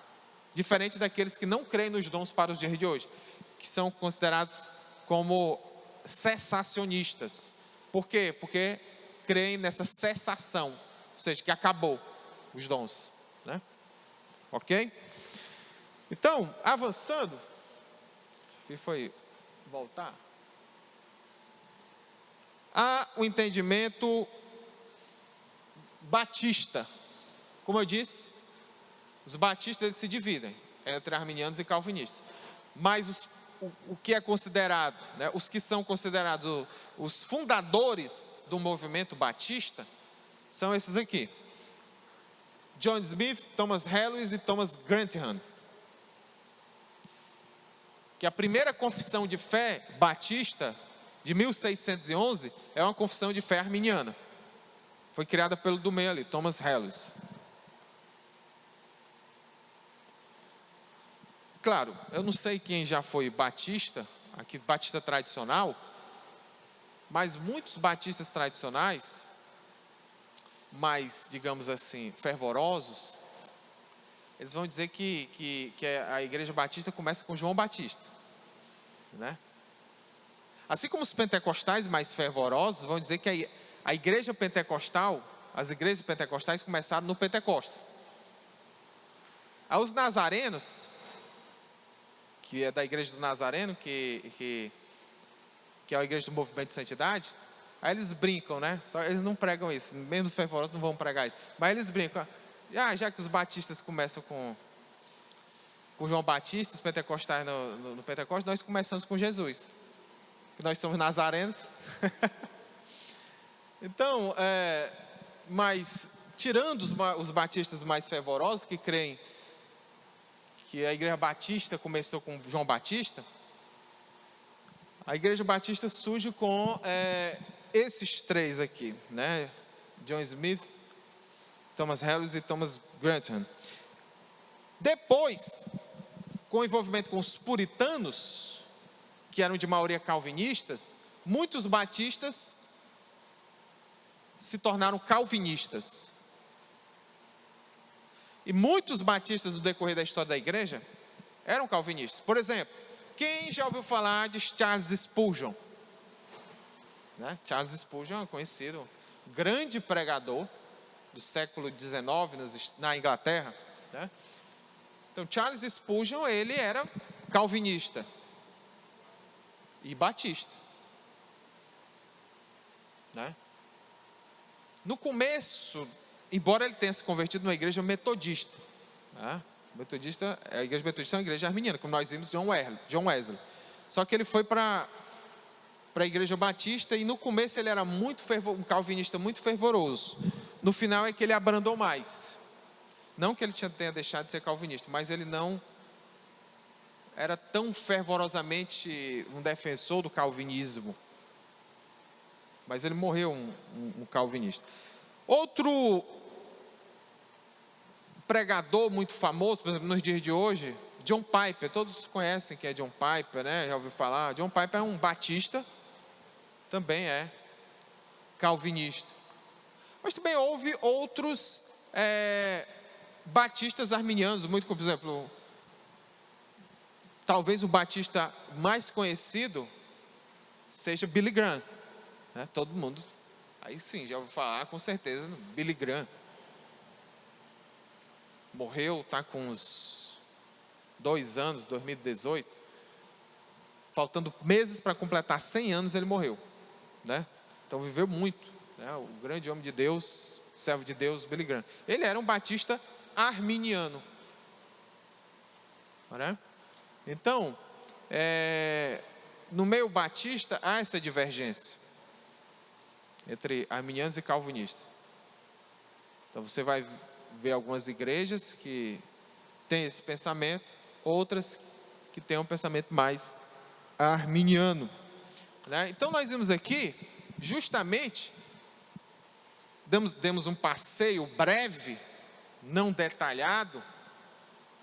Diferente daqueles que não creem nos dons para os dias de hoje, que são considerados como cessacionistas. Por quê? Porque creem nessa cessação, ou seja, que acabou os dons. Ok? Então, avançando, foi voltar. Há o entendimento batista. Como eu disse, os batistas eles se dividem entre arminianos e calvinistas. Mas o que é considerado, os que são considerados os fundadores do movimento batista, são esses aqui: John Smith, Thomas Harris e Thomas Grantham. Que a primeira confissão de fé batista, de 1611, é uma confissão de fé arminiana. Foi criada pelo do meio ali, Thomas Harris. Claro, eu não sei quem já foi batista, aqui batista tradicional, mas muitos batistas tradicionais, mais, digamos assim, fervorosos, eles vão dizer que a igreja batista começa com João Batista. Assim como os pentecostais mais fervorosos vão dizer que a igreja pentecostal, as igrejas pentecostais começaram no Pentecostes. Os nazarenos, que é da igreja do Nazareno, que é a igreja do movimento de santidade, aí eles brincam, né? Só eles não pregam isso, mesmo os fervorosos não vão pregar isso. Mas eles brincam. Já que os batistas começam com João Batista, os pentecostais no Pentecostes, nós começamos com Jesus. Que nós somos nazarenos. Então, mas tirando os batistas mais fervorosos, que creem que a igreja batista começou com João Batista, a igreja batista surge com esses três aqui, né? John Smith, Thomas Harris e Thomas Grantham. Depois, com o envolvimento com os puritanos, que eram de maioria calvinistas, muitos batistas se tornaram calvinistas. E muitos batistas no decorrer da história da igreja eram calvinistas. Por exemplo, quem já ouviu falar de Charles Spurgeon? Né? Charles Spurgeon é conhecido, grande pregador do século XIX na Inglaterra. Né? Então, Charles Spurgeon, ele era calvinista e batista. Né? No começo, embora ele tenha se convertido numa igreja metodista, né? A igreja metodista é uma igreja arminiana, como nós vimos John Wesley. Só que ele foi para a igreja batista e no começo ele era um calvinista muito fervoroso. No final é que ele abrandou mais. Não que ele tenha deixado de ser calvinista, mas ele não era tão fervorosamente um defensor do calvinismo. Mas ele morreu um calvinista. Outro pregador muito famoso, por exemplo, nos dias de hoje, John Piper. Todos conhecem quem é John Piper, né? Já ouviu falar? John Piper é um batista, também é calvinista. Mas também houve outros batistas arminianos, muito como, por exemplo, talvez o batista mais conhecido seja Billy Graham. Né? Todo mundo, aí sim, já ouviu falar com certeza, Billy Graham. Morreu, está com uns 2 anos, 2018. Faltando meses para completar 100 anos, ele morreu. Né? Então viveu muito. Né? O grande homem de Deus, servo de Deus, Billy Graham. Ele era um batista arminiano. Né? Então, no meio batista há essa divergência entre arminianos e calvinistas. Então você vai ver algumas igrejas que têm esse pensamento, outras que têm um pensamento mais arminiano. Né? Então nós vimos aqui, justamente, demos um passeio breve, não detalhado,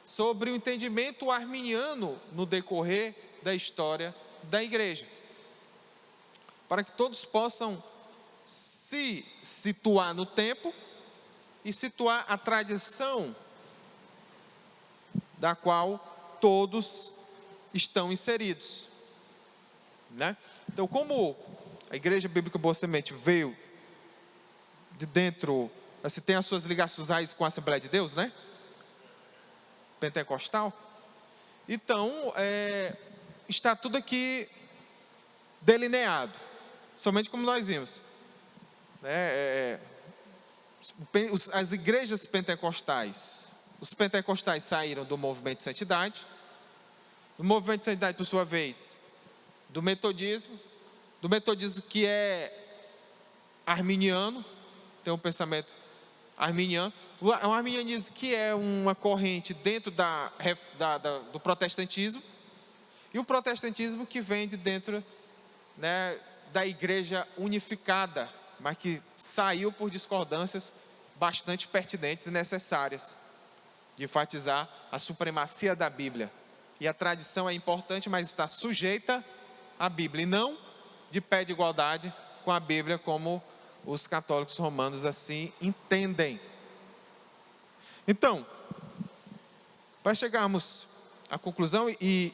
sobre o entendimento arminiano no decorrer da história da igreja. Para que todos possam se situar no tempo e situar a tradição da qual todos estão inseridos. Né? Então, como a Igreja Bíblica Boa Semente veio de dentro, assim, tem as suas ligações com a Assembleia de Deus, né? Pentecostal. Então, está tudo aqui delineado, somente como nós vimos. As igrejas pentecostais, os pentecostais saíram do movimento de santidade, do movimento de santidade, por sua vez, do metodismo que é arminiano, tem um pensamento arminiano, o arminianismo que é uma corrente dentro do protestantismo, e o protestantismo que vem de dentro, né, da igreja unificada, mas que saiu por discordâncias bastante pertinentes e necessárias, de enfatizar a supremacia da Bíblia. E a tradição é importante, mas está sujeita à Bíblia, e não de pé de igualdade com a Bíblia, como os católicos romanos assim entendem. Então, para chegarmos à conclusão, e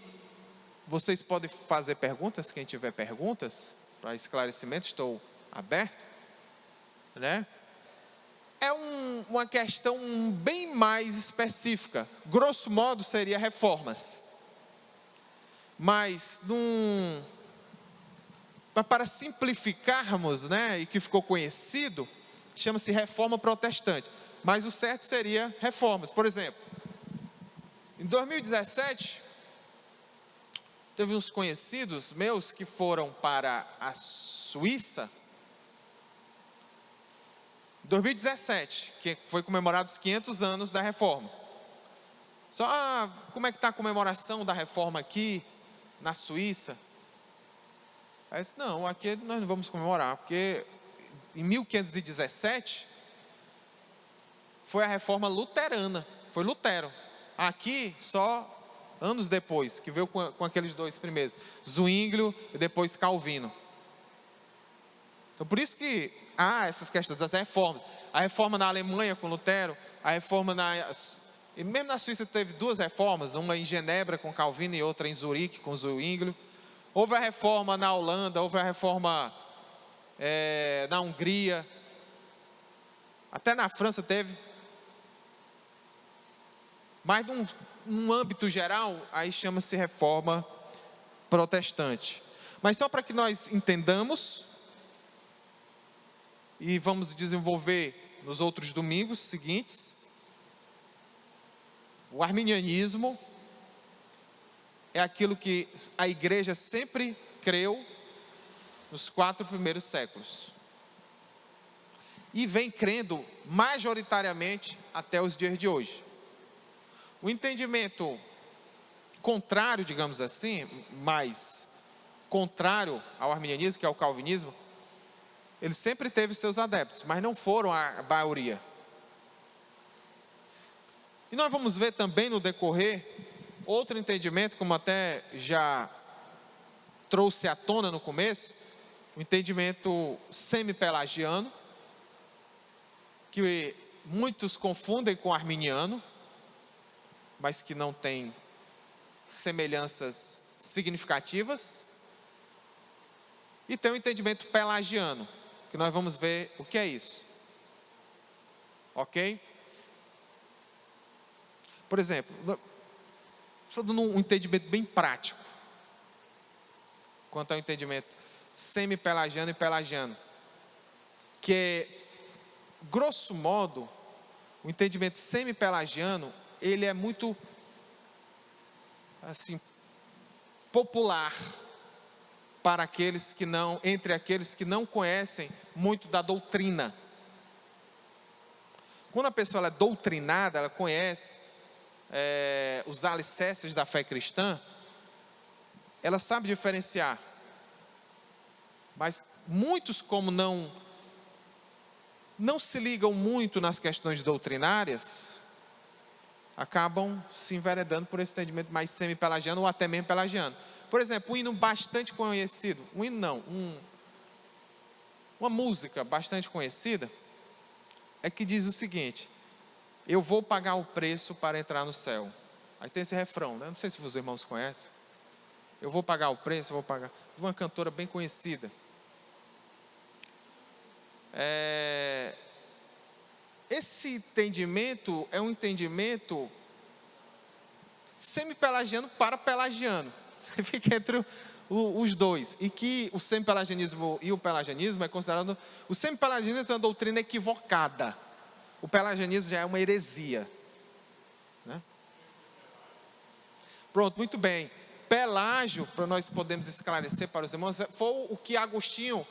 vocês podem fazer perguntas, quem tiver perguntas, para esclarecimento, estou aberto, né? é uma questão bem mais específica. Grosso modo, seria reformas. Mas, para simplificarmos, né, e que ficou conhecido, chama-se reforma protestante. Mas o certo seria reformas. Por exemplo, em 2017, teve uns conhecidos meus que foram para a Suíça. 2017, que foi comemorado os 500 anos da reforma. Só, como é que está a comemoração da reforma aqui, na Suíça? Aí eu disse, não, aqui nós não vamos comemorar, porque em 1517, foi a reforma luterana, foi Lutero. Aqui, só anos depois, que veio com aqueles dois primeiros, Zwinglio e depois Calvino. Então, por isso que há essas questões das reformas. A reforma na Alemanha com Lutero, a reforma e mesmo na Suíça teve duas reformas, uma em Genebra com Calvino e outra em Zurique com Zwinglio. Houve a reforma na Holanda, houve a reforma na Hungria, até na França teve. Mas num âmbito geral, aí chama-se reforma protestante. Mas só para que nós entendamos, e vamos desenvolver nos outros domingos seguintes, o arminianismo é aquilo que a igreja sempre creu nos 4 primeiros séculos. E vem crendo majoritariamente até os dias de hoje. O entendimento contrário, digamos assim, mais contrário ao arminianismo, que é o calvinismo, ele sempre teve seus adeptos, mas não foram a maioria. E nós vamos ver também no decorrer outro entendimento, como até já trouxe à tona no começo, o entendimento semi-pelagiano, que muitos confundem com arminiano, mas que não tem semelhanças significativas. E tem o entendimento pelagiano, que nós vamos ver o que é isso. Ok? Por exemplo, estou dando um entendimento bem prático quanto ao entendimento semi-pelagiano e pelagiano, que é, grosso modo, o entendimento semi-pelagiano, ele é muito, assim, popular para aqueles que não, entre aqueles que não conhecem muito da doutrina. Quando a pessoa ela é doutrinada, ela conhece os alicerces da fé cristã, ela sabe diferenciar. Mas muitos, como não se ligam muito nas questões doutrinárias, acabam se enveredando por esse entendimento mais semi-pelagiano ou até mesmo pelagiano. Por exemplo, um hino bastante conhecido, uma música bastante conhecida, é que diz o seguinte: eu vou pagar o preço para entrar no céu. Aí tem esse refrão, né? Não sei se os irmãos conhecem. Eu vou pagar o preço, eu vou pagar. De uma cantora bem conhecida. Esse entendimento é um entendimento semi-pelagiano para pelagiano. Fica entre os dois. E que o semi-pelagianismo e o pelagianismo é considerado... O semi-pelagianismo é uma doutrina equivocada. O pelagianismo já é uma heresia. Né? Pronto, muito bem. Pelágio, para nós podermos esclarecer para os irmãos, foi o que Agostinho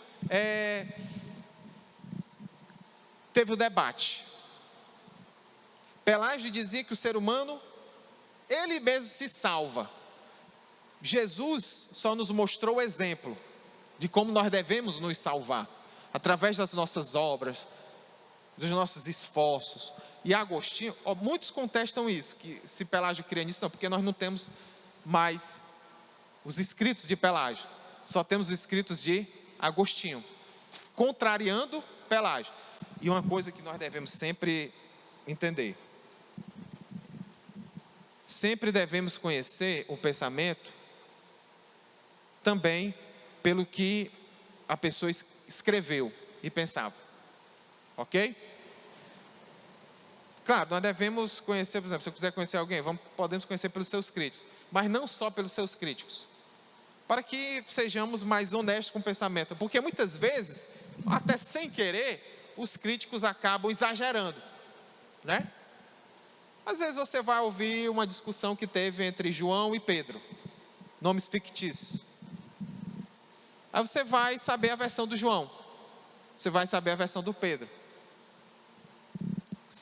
teve o debate. Pelágio dizia que o ser humano, ele mesmo se salva. Jesus só nos mostrou o exemplo de como nós devemos nos salvar, através das nossas obras, dos nossos esforços. E Agostinho, muitos contestam isso, que se Pelágio cria nisso, não, porque nós não temos mais os escritos de Pelágio, só temos os escritos de Agostinho, contrariando Pelágio. E uma coisa que nós devemos sempre entender: sempre devemos conhecer o pensamento também pelo que a pessoa escreveu e pensava. Ok? Claro, nós devemos conhecer, por exemplo, se eu quiser conhecer alguém, podemos conhecer pelos seus críticos, mas não só pelos seus críticos. Para que sejamos mais honestos com o pensamento, porque muitas vezes, até sem querer, os críticos acabam exagerando, né? Às vezes você vai ouvir uma discussão que teve entre João e Pedro, nomes fictícios. Aí você vai saber a versão do João, você vai saber a versão do Pedro.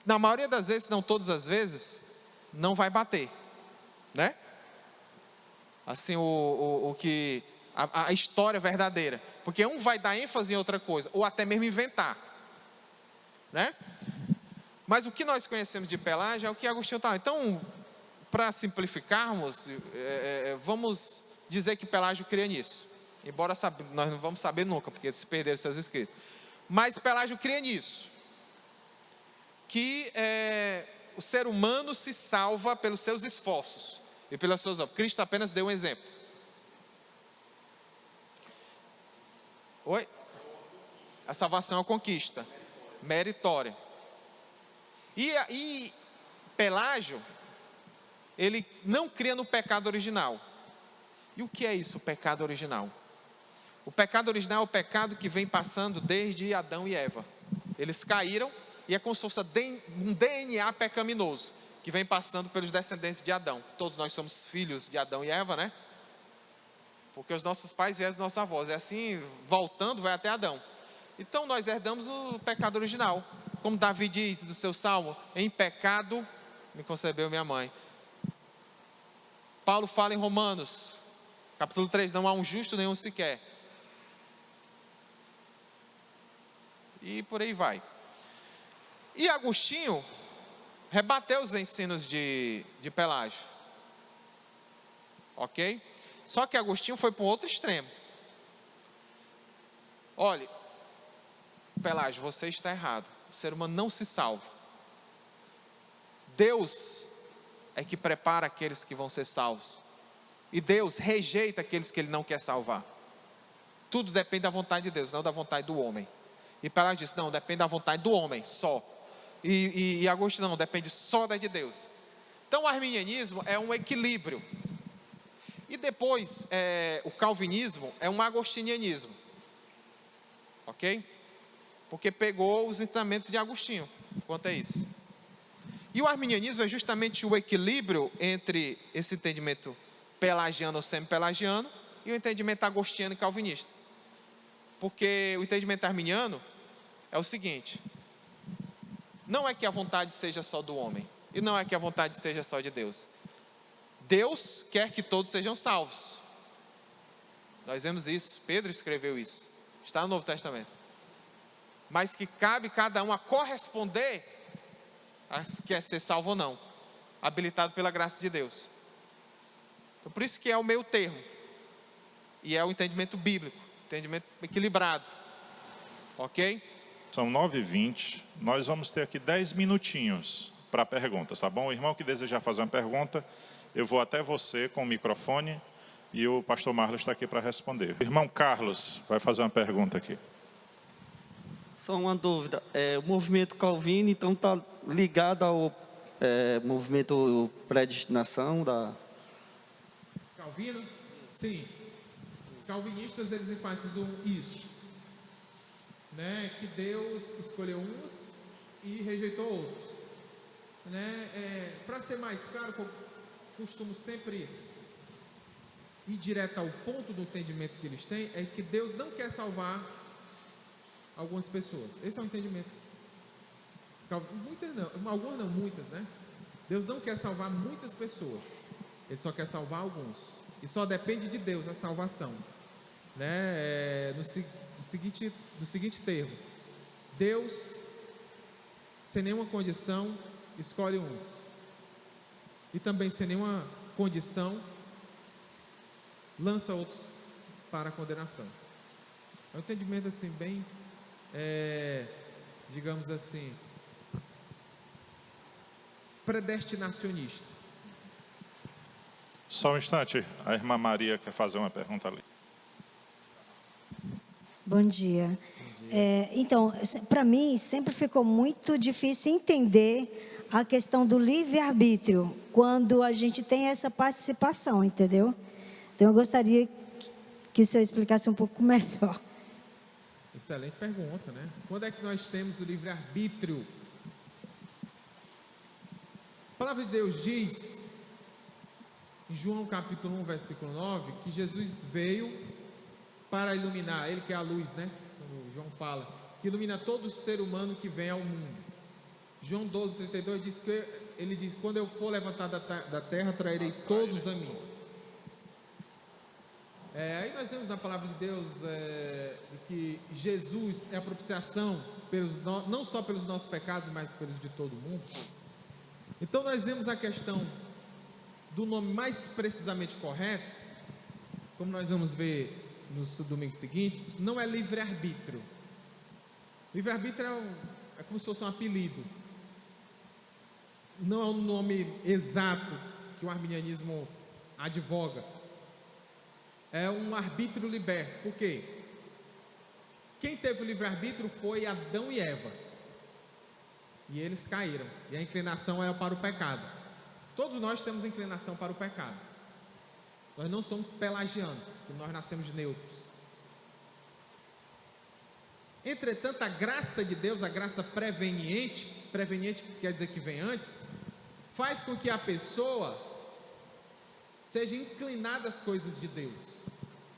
Na maioria das vezes, se não todas as vezes, não vai bater, né? Assim, a história verdadeira. Porque um vai dar ênfase em outra coisa, ou até mesmo inventar, né? Mas o que nós conhecemos de Pelágio é o que Agostinho está. Então, para simplificarmos, vamos dizer que Pelágio cria nisso. Embora nós não vamos saber nunca, porque se perderam seus escritos. Mas Pelágio cria nisso. Que o ser humano se salva pelos seus esforços e pelas suas obras. Cristo apenas deu um exemplo. Oi? A salvação é uma conquista meritória. E Pelágio, ele não cria no pecado original. E o que é isso, o pecado original? O pecado original é o pecado que vem passando desde Adão e Eva. Eles caíram e é como se fosse um DNA pecaminoso que vem passando pelos descendentes de Adão. Todos nós somos filhos de Adão e Eva, né? Porque os nossos pais vieram dos nossos avós. É assim, voltando, vai até Adão. Então nós herdamos o pecado original. Como Davi diz no seu salmo, em pecado me concebeu minha mãe. Paulo fala em Romanos, capítulo 3, não há um justo nenhum sequer. E por aí vai. E Agostinho rebateu os ensinos de Pelágio. Ok? Só que Agostinho foi para um outro extremo. Olhe, Pelágio, você está errado. O ser humano não se salva. Deus é que prepara aqueles que vão ser salvos. E Deus rejeita aqueles que Ele não quer salvar. Tudo depende da vontade de Deus, não da vontade do homem. E Pelágio disse, não, depende da vontade do homem, só. E Agostinho não, depende só da de Deus. Então o arminianismo é um equilíbrio. E depois, o calvinismo é um agostinianismo. Ok? Porque pegou os ensinamentos de Agostinho, quanto a isso. E o arminianismo é justamente o equilíbrio entre esse entendimento pelagiano ou semi-pelagiano e o entendimento agostiniano e calvinista. Porque o entendimento arminiano é o seguinte: não é que a vontade seja só do homem, e não é que a vontade seja só de Deus. Deus quer que todos sejam salvos. Nós vemos isso, Pedro escreveu isso, está no Novo Testamento. Mas que cabe cada um a corresponder a se quer ser salvo ou não, habilitado pela graça de Deus. Então, por isso que é o meio termo, e é o entendimento bíblico, entendimento equilibrado. Ok? São 9h20, nós vamos ter aqui 10 minutinhos para perguntas, tá bom? O irmão que desejar fazer uma pergunta, eu vou até você com o microfone e o pastor Marlos está aqui para responder. O irmão Carlos vai fazer uma pergunta aqui. Só uma dúvida, o movimento calvino, então, está ligado ao movimento predestinação da... Calvino? Sim. Os calvinistas, eles enfatizam isso, né? Que Deus escolheu uns e rejeitou outros, né? Para ser mais claro, eu costumo sempre ir direto ao ponto do entendimento que eles têm, é que Deus não quer salvar algumas pessoas. Esse é o entendimento. Muitas não, algumas não, muitas, né? Deus não quer salvar muitas pessoas, Ele só quer salvar alguns, e só depende de Deus a salvação, né? No seguinte termo: Deus, sem nenhuma condição, escolhe uns, e também sem nenhuma condição lança outros para a condenação. É um entendimento assim bem, digamos assim, predestinacionista. Só um instante, a irmã Maria quer fazer uma pergunta ali. Bom dia. Então, para mim sempre ficou muito difícil entender a questão do livre-arbítrio, quando a gente tem essa participação, entendeu? Então, eu gostaria que o senhor explicasse um pouco melhor. Excelente pergunta, né? Quando é que nós temos o livre-arbítrio? A palavra de Deus diz, em João capítulo 1, versículo 9, que Jesus veio para iluminar, ele que é a luz, né? Como João fala, que ilumina todo ser humano que vem ao mundo. João 12, 32 diz que ele diz: quando eu for levantado da terra, trarei todos a mim. Aí nós vemos na palavra de Deus que Jesus é a propiciação não só pelos nossos pecados, mas pelos de todo mundo. Então nós vemos a questão do nome mais precisamente correto, como nós vamos ver nos domingos seguintes, não é livre-arbítrio. Livre-arbítrio é como se fosse um apelido. Não é um nome exato que o arminianismo advoga. É um arbítrio liberto. Por quê? Quem teve o livre-arbítrio foi Adão e Eva. E eles caíram. E a inclinação é para o pecado. Todos nós temos inclinação para o pecado. Nós não somos pelagianos, que nós nascemos neutros. Entretanto, a graça de Deus, a graça preveniente quer dizer que vem antes, faz com que a pessoa seja inclinada às coisas de Deus.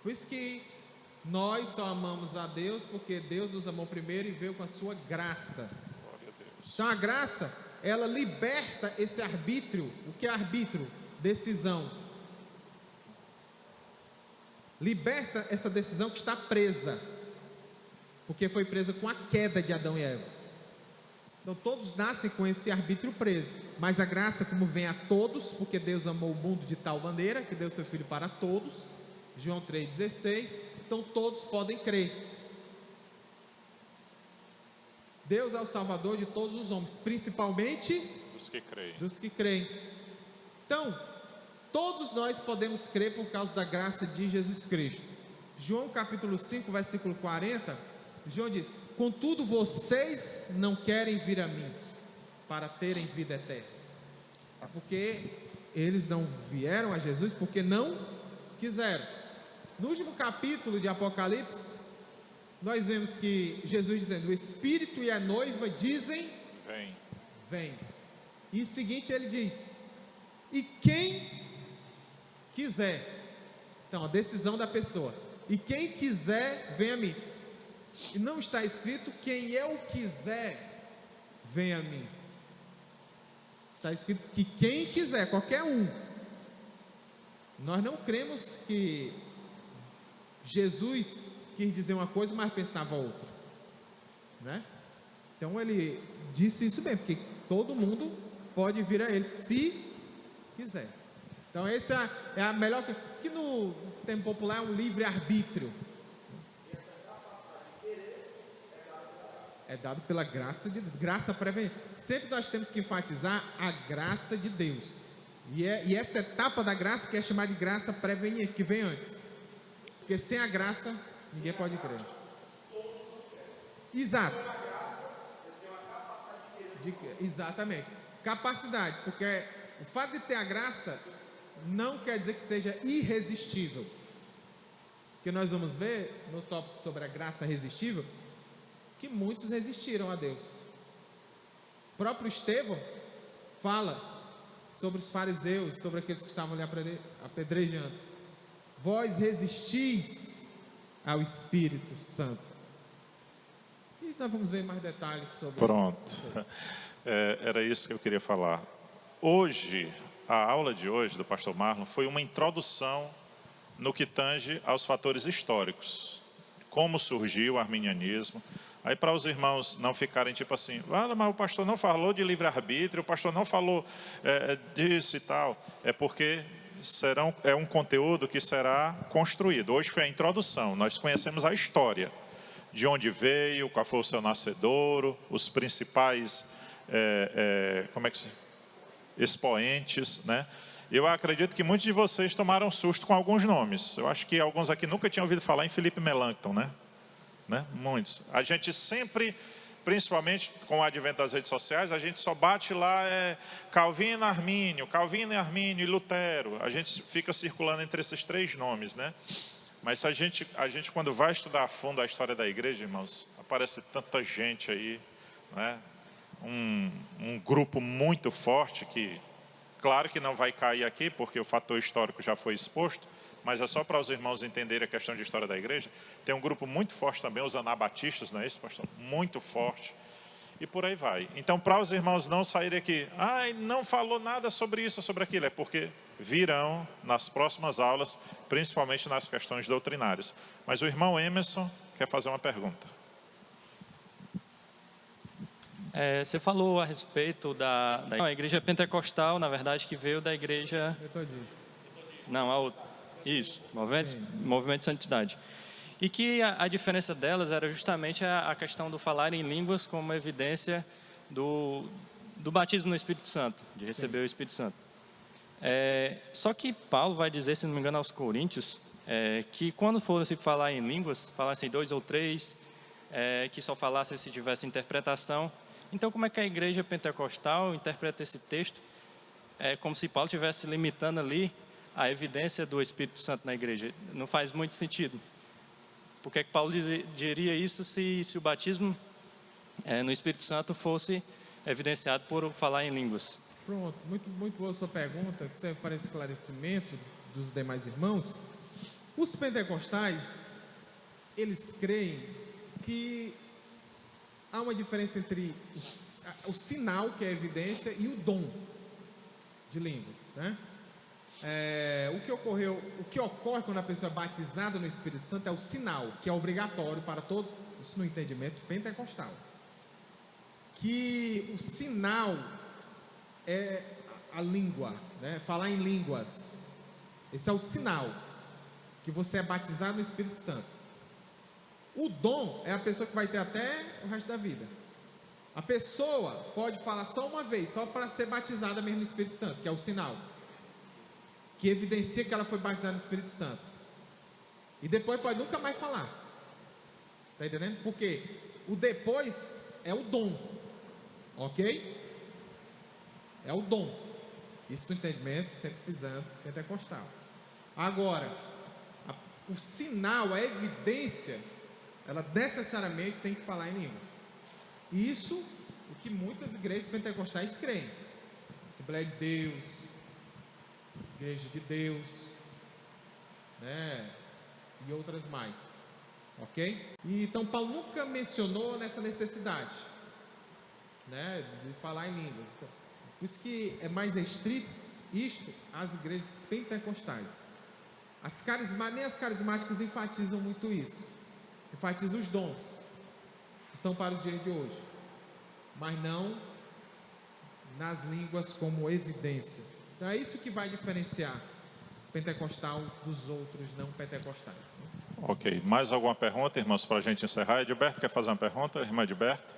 Por isso que nós só amamos a Deus porque Deus nos amou primeiro e veio com a sua graça. Então a graça, ela liberta esse arbítrio. O que é arbítrio? Decisão. Liberta essa decisão que está presa, porque foi presa com a queda de Adão e Eva. Então todos nascem com esse arbítrio preso, mas a graça, como vem a todos, porque Deus amou o mundo de tal maneira que deu seu Filho para todos, João 3,16, então todos podem crer. Deus é o Salvador de todos os homens, principalmente dos que creem. Então, todos nós podemos crer por causa da graça de Jesus Cristo. João capítulo 5, versículo 40, João diz: contudo vocês não querem vir a mim, para terem vida eterna. É porque eles não vieram a Jesus, porque não quiseram. No último capítulo de Apocalipse, nós vemos que Jesus dizendo: o Espírito e a noiva dizem: vem, vem. E em seguinte ele diz: e quem quiser. Então a decisão da pessoa: e quem quiser, vem a mim. E não está escrito quem eu quiser, vem a mim. Está escrito que quem quiser, qualquer um. Nós não cremos que Jesus quis dizer uma coisa, mas pensava outra, né? Então ele disse isso bem, porque todo mundo pode vir a ele, se quiser. Então essa é a melhor, que no tempo popular é um livre-arbítrio. É dado pela graça de Deus, graça preveniente. Sempre nós temos que enfatizar a graça de Deus. E essa etapa da graça que é chamada de graça preveniente, que vem antes. Porque sem a graça, ninguém pode crer. Exato. Exatamente. Capacidade, porque o fato de ter a graça não quer dizer que seja irresistível. Porque nós vamos ver no tópico sobre a graça irresistível que muitos resistiram a Deus. O próprio Estevão fala sobre os fariseus, sobre aqueles que estavam ali apedrejando: vós resistis ao Espírito Santo. E nós vamos ver mais detalhes sobre Pronto. Era isso que eu queria falar. Hoje, a aula de hoje do pastor Marlon foi uma introdução no que tange aos fatores históricos. Como surgiu o arminianismo. Aí para os irmãos não ficarem tipo assim: mas o pastor não falou de livre-arbítrio, o pastor não falou disso e tal. É porque é um conteúdo que será construído. Hoje foi a introdução, nós conhecemos a história. De onde veio, qual foi o seu nascedouro, os principais expoentes, né? Eu acredito que muitos de vocês tomaram susto com alguns nomes. Eu acho que alguns aqui nunca tinham ouvido falar em Philippe Melanchthon, né? Muitos. A gente sempre principalmente com o advento das redes sociais, a gente só bate lá Calvino e Armínio e Lutero. A gente fica circulando entre esses 3 nomes, né? Mas a gente quando vai estudar a fundo a história da igreja, irmãos, aparece tanta gente aí, né? Um grupo muito forte que, claro que não vai cair aqui, porque o fator histórico já foi exposto, mas é só para os irmãos entenderem a questão de história da igreja. Tem um grupo muito forte também, os anabatistas, não é isso, pastor? Muito forte. E por aí vai. Então, para os irmãos não saírem aqui, não falou nada sobre isso, sobre aquilo, é porque virão nas próximas aulas, principalmente nas questões doutrinárias. Mas o irmão Emerson quer fazer uma pergunta. Você falou a respeito da igreja pentecostal, na verdade, que veio da igreja... Metodista. Não, a outra. Isso, movimento de santidade. E que a diferença delas era justamente a questão do falar em línguas como evidência do batismo no Espírito Santo, de receber o Espírito Santo. Só que Paulo vai dizer, se não me engano, aos Coríntios, que quando fosse falar em línguas, falassem 2 ou 3, que só falasse se tivesse interpretação. Então, como é que a igreja pentecostal interpreta esse texto? Como se Paulo estivesse limitando ali a evidência do Espírito Santo na igreja. Não faz muito sentido. Por que Paulo diria isso se o batismo no Espírito Santo fosse evidenciado por falar em línguas? Pronto, muito boa sua pergunta, que serve para esclarecimento dos demais irmãos. Os pentecostais, eles creem que há uma diferença entre o sinal, que é a evidência, e o dom de línguas, né? O que ocorre quando a pessoa é batizada no Espírito Santo é o sinal, que é obrigatório para todos, isso no entendimento pentecostal. Que o sinal é a língua, né? Falar em línguas. Esse é o sinal que você é batizado no Espírito Santo. O dom é a pessoa que vai ter até o resto da vida. A pessoa pode falar só uma vez, só para ser batizada mesmo no Espírito Santo, que é o sinal, que evidencia que ela foi batizada no Espírito Santo. E depois pode nunca mais falar. Está entendendo? Porque o depois é o dom. Ok? É o dom. Isso no entendimento, sempre frisando, pentecostal. Agora, o sinal, a evidência, ela necessariamente tem que falar em línguas. Isso, o que muitas igrejas pentecostais creem. Assembleia de Deus, Igreja de Deus, né? E outras mais. Ok? E então Paulo nunca mencionou nessa necessidade, né, de falar em línguas. Então, por isso que é mais restrito isto às igrejas pentecostais. Nem as carismáticas enfatizam muito isso. Enfatizam os dons, que são para os dias de hoje, mas não nas línguas como evidência. Então é isso que vai diferenciar o pentecostal dos outros não pentecostais. Ok, mais alguma pergunta, irmãos, para a gente encerrar? Edilberto quer fazer uma pergunta? Irmã Edilberto?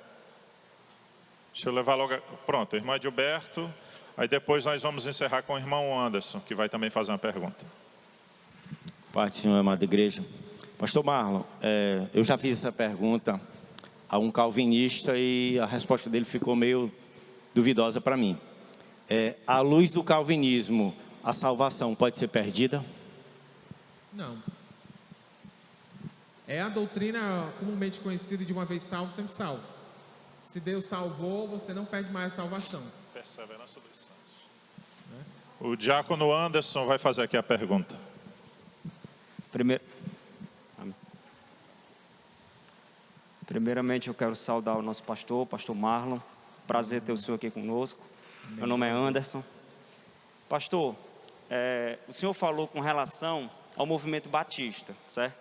Deixa eu levar logo. Pronto, irmã Edilberto. Aí depois nós vamos encerrar com o irmão Anderson, que vai também fazer uma pergunta. Pai do Senhor, amada igreja. Pastor Marlon, eu já fiz essa pergunta a um calvinista e a resposta dele ficou meio duvidosa para mim. À luz do calvinismo, a salvação pode ser perdida? Não. É a doutrina comumente conhecida de uma vez salvo, sempre salvo. Se Deus salvou, você não perde mais a salvação. Perseverança dos santos. O diácono Anderson vai fazer aqui a pergunta. Primeiramente, eu quero saudar o nosso pastor Marlon. Prazer ter o senhor aqui conosco. Meu nome é Anderson. Pastor, o senhor falou com relação ao movimento batista, certo?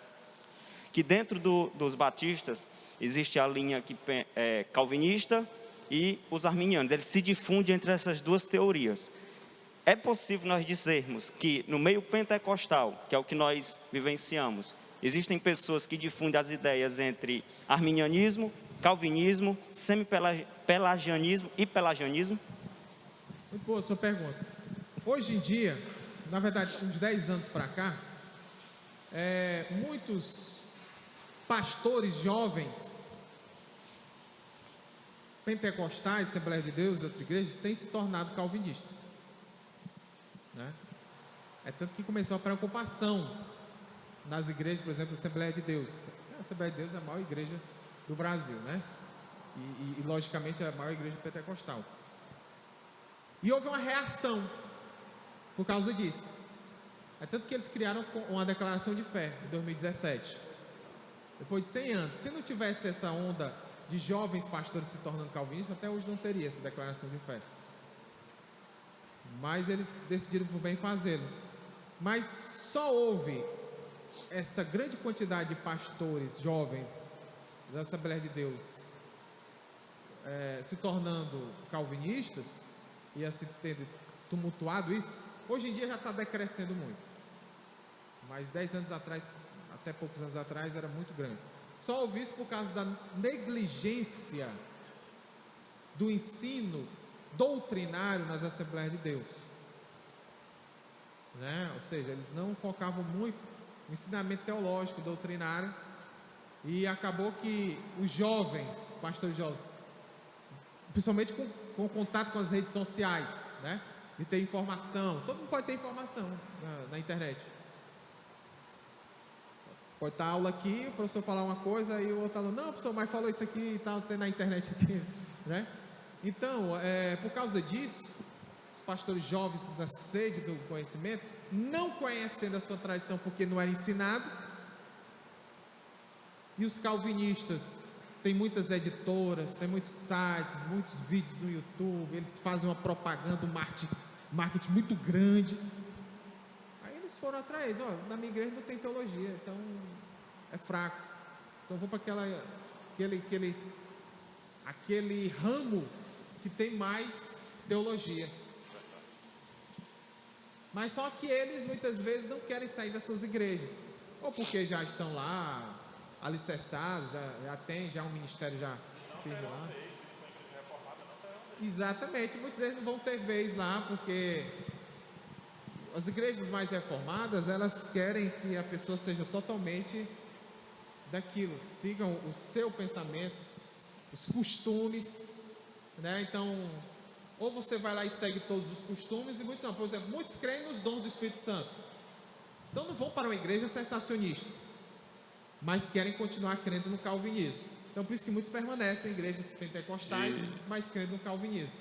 Que dentro dos batistas existe a linha calvinista e os arminianos. Eles se difundem entre essas duas teorias. É possível nós dizermos que no meio pentecostal, que é o que nós vivenciamos, existem pessoas que difundem as ideias entre arminianismo, calvinismo, semipelagianismo e pelagianismo? Muito boa a sua pergunta. Hoje em dia, na verdade, uns 10 anos para cá, muitos pastores jovens pentecostais, Assembleia de Deus e outras igrejas têm se tornado calvinistas, né? É tanto que começou a preocupação nas igrejas, por exemplo, a Assembleia de Deus. A Assembleia de Deus é a maior igreja do Brasil, né? E logicamente é a maior igreja pentecostal. E houve uma reação por causa disso. É tanto que eles criaram uma declaração de fé em 2017. Depois de 100 anos. Se não tivesse essa onda de jovens pastores se tornando calvinistas, até hoje não teria essa declaração de fé. Mas eles decidiram por bem fazê-lo. Mas só houve essa grande quantidade de pastores jovens da Assembleia de Deus se tornando calvinistas e assim tendo tumultuado isso. Hoje em dia já está decrescendo muito, mas 10 anos atrás, até poucos anos atrás, era muito grande. Só houve isso por causa da negligência do ensino doutrinário nas Assembleias de Deus, né? Ou seja, eles não focavam muito no ensinamento teológico, doutrinário, e acabou que os jovens, pastores jovens, principalmente com contato com as redes sociais, né? De ter informação, todo mundo pode ter informação na internet. Pode estar aula aqui, o professor falar uma coisa e o outro aluno, não, professor, mas falou isso aqui e tal, tem na internet aqui, né? Então, por causa disso, os pastores jovens da sede do conhecimento, não conhecendo a sua tradição porque não era ensinado, e os calvinistas, tem muitas editoras, tem muitos sites, muitos vídeos no YouTube, eles fazem uma propaganda, um marketing muito grande. Aí eles foram atrás, na minha igreja não tem teologia, então é fraco. Então eu vou para aquele ramo que tem mais teologia. Mas só que eles muitas vezes não querem sair das suas igrejas, ou porque já estão lá alicerçados, já tem um ministério já firme lá. Exatamente, muitos deles não vão ter vez lá, porque as igrejas mais reformadas, elas querem que a pessoa seja totalmente daquilo, sigam o seu pensamento, os costumes, né? Então, ou você vai lá e segue todos os costumes, e muitos não. Por exemplo, muitos creem nos dons do Espírito Santo, então não vão para uma igreja sensacionista, mas querem continuar crendo no calvinismo. Então por isso que muitos permanecem em igrejas pentecostais, mas crendo no calvinismo.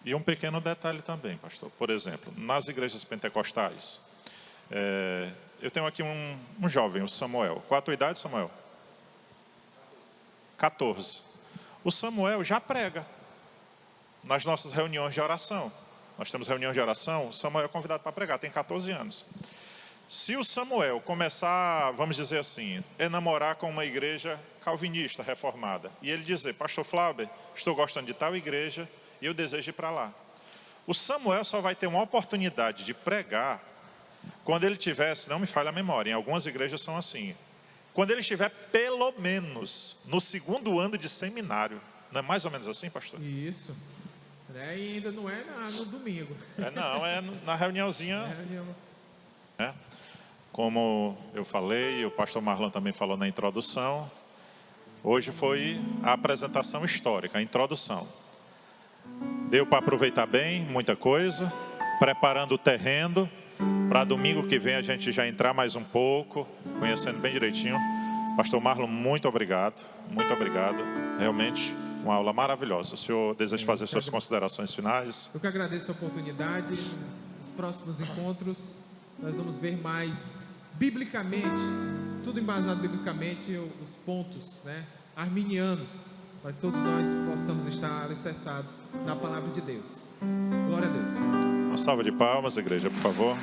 E um pequeno detalhe também, pastor. Por exemplo, nas igrejas pentecostais, eu tenho aqui um jovem, o Samuel. Qual a tua idade, Samuel? 14. O Samuel já prega nas nossas reuniões de oração. Nós temos reuniões de oração, o Samuel é convidado para pregar, tem 14 anos. Se o Samuel começar, vamos dizer assim, namorar com uma igreja calvinista, reformada, e ele dizer, pastor Flauber, estou gostando de tal igreja e eu desejo ir para lá. O Samuel só vai ter uma oportunidade de pregar quando ele tiver, se não me falha a memória, em algumas igrejas são assim, quando ele estiver pelo menos no 2º ano de seminário. Não é mais ou menos assim, pastor? Isso. E ainda não é no domingo. Não, é na reuniãozinha. Como eu falei, o pastor Marlon também falou na introdução, hoje foi a apresentação histórica, a introdução. Deu para aproveitar bem, muita coisa, preparando o terreno, para domingo que vem a gente já entrar mais um pouco, conhecendo bem direitinho. Pastor Marlon, muito obrigado, realmente uma aula maravilhosa. O senhor deseja fazer suas considerações finais? Eu que agradeço a oportunidade. Nos próximos encontros nós vamos ver mais biblicamente, tudo embasado biblicamente, os pontos, né, arminianos, para que todos nós possamos estar alicerçados na palavra de Deus. Glória a Deus. Uma salva de palmas, igreja, por favor.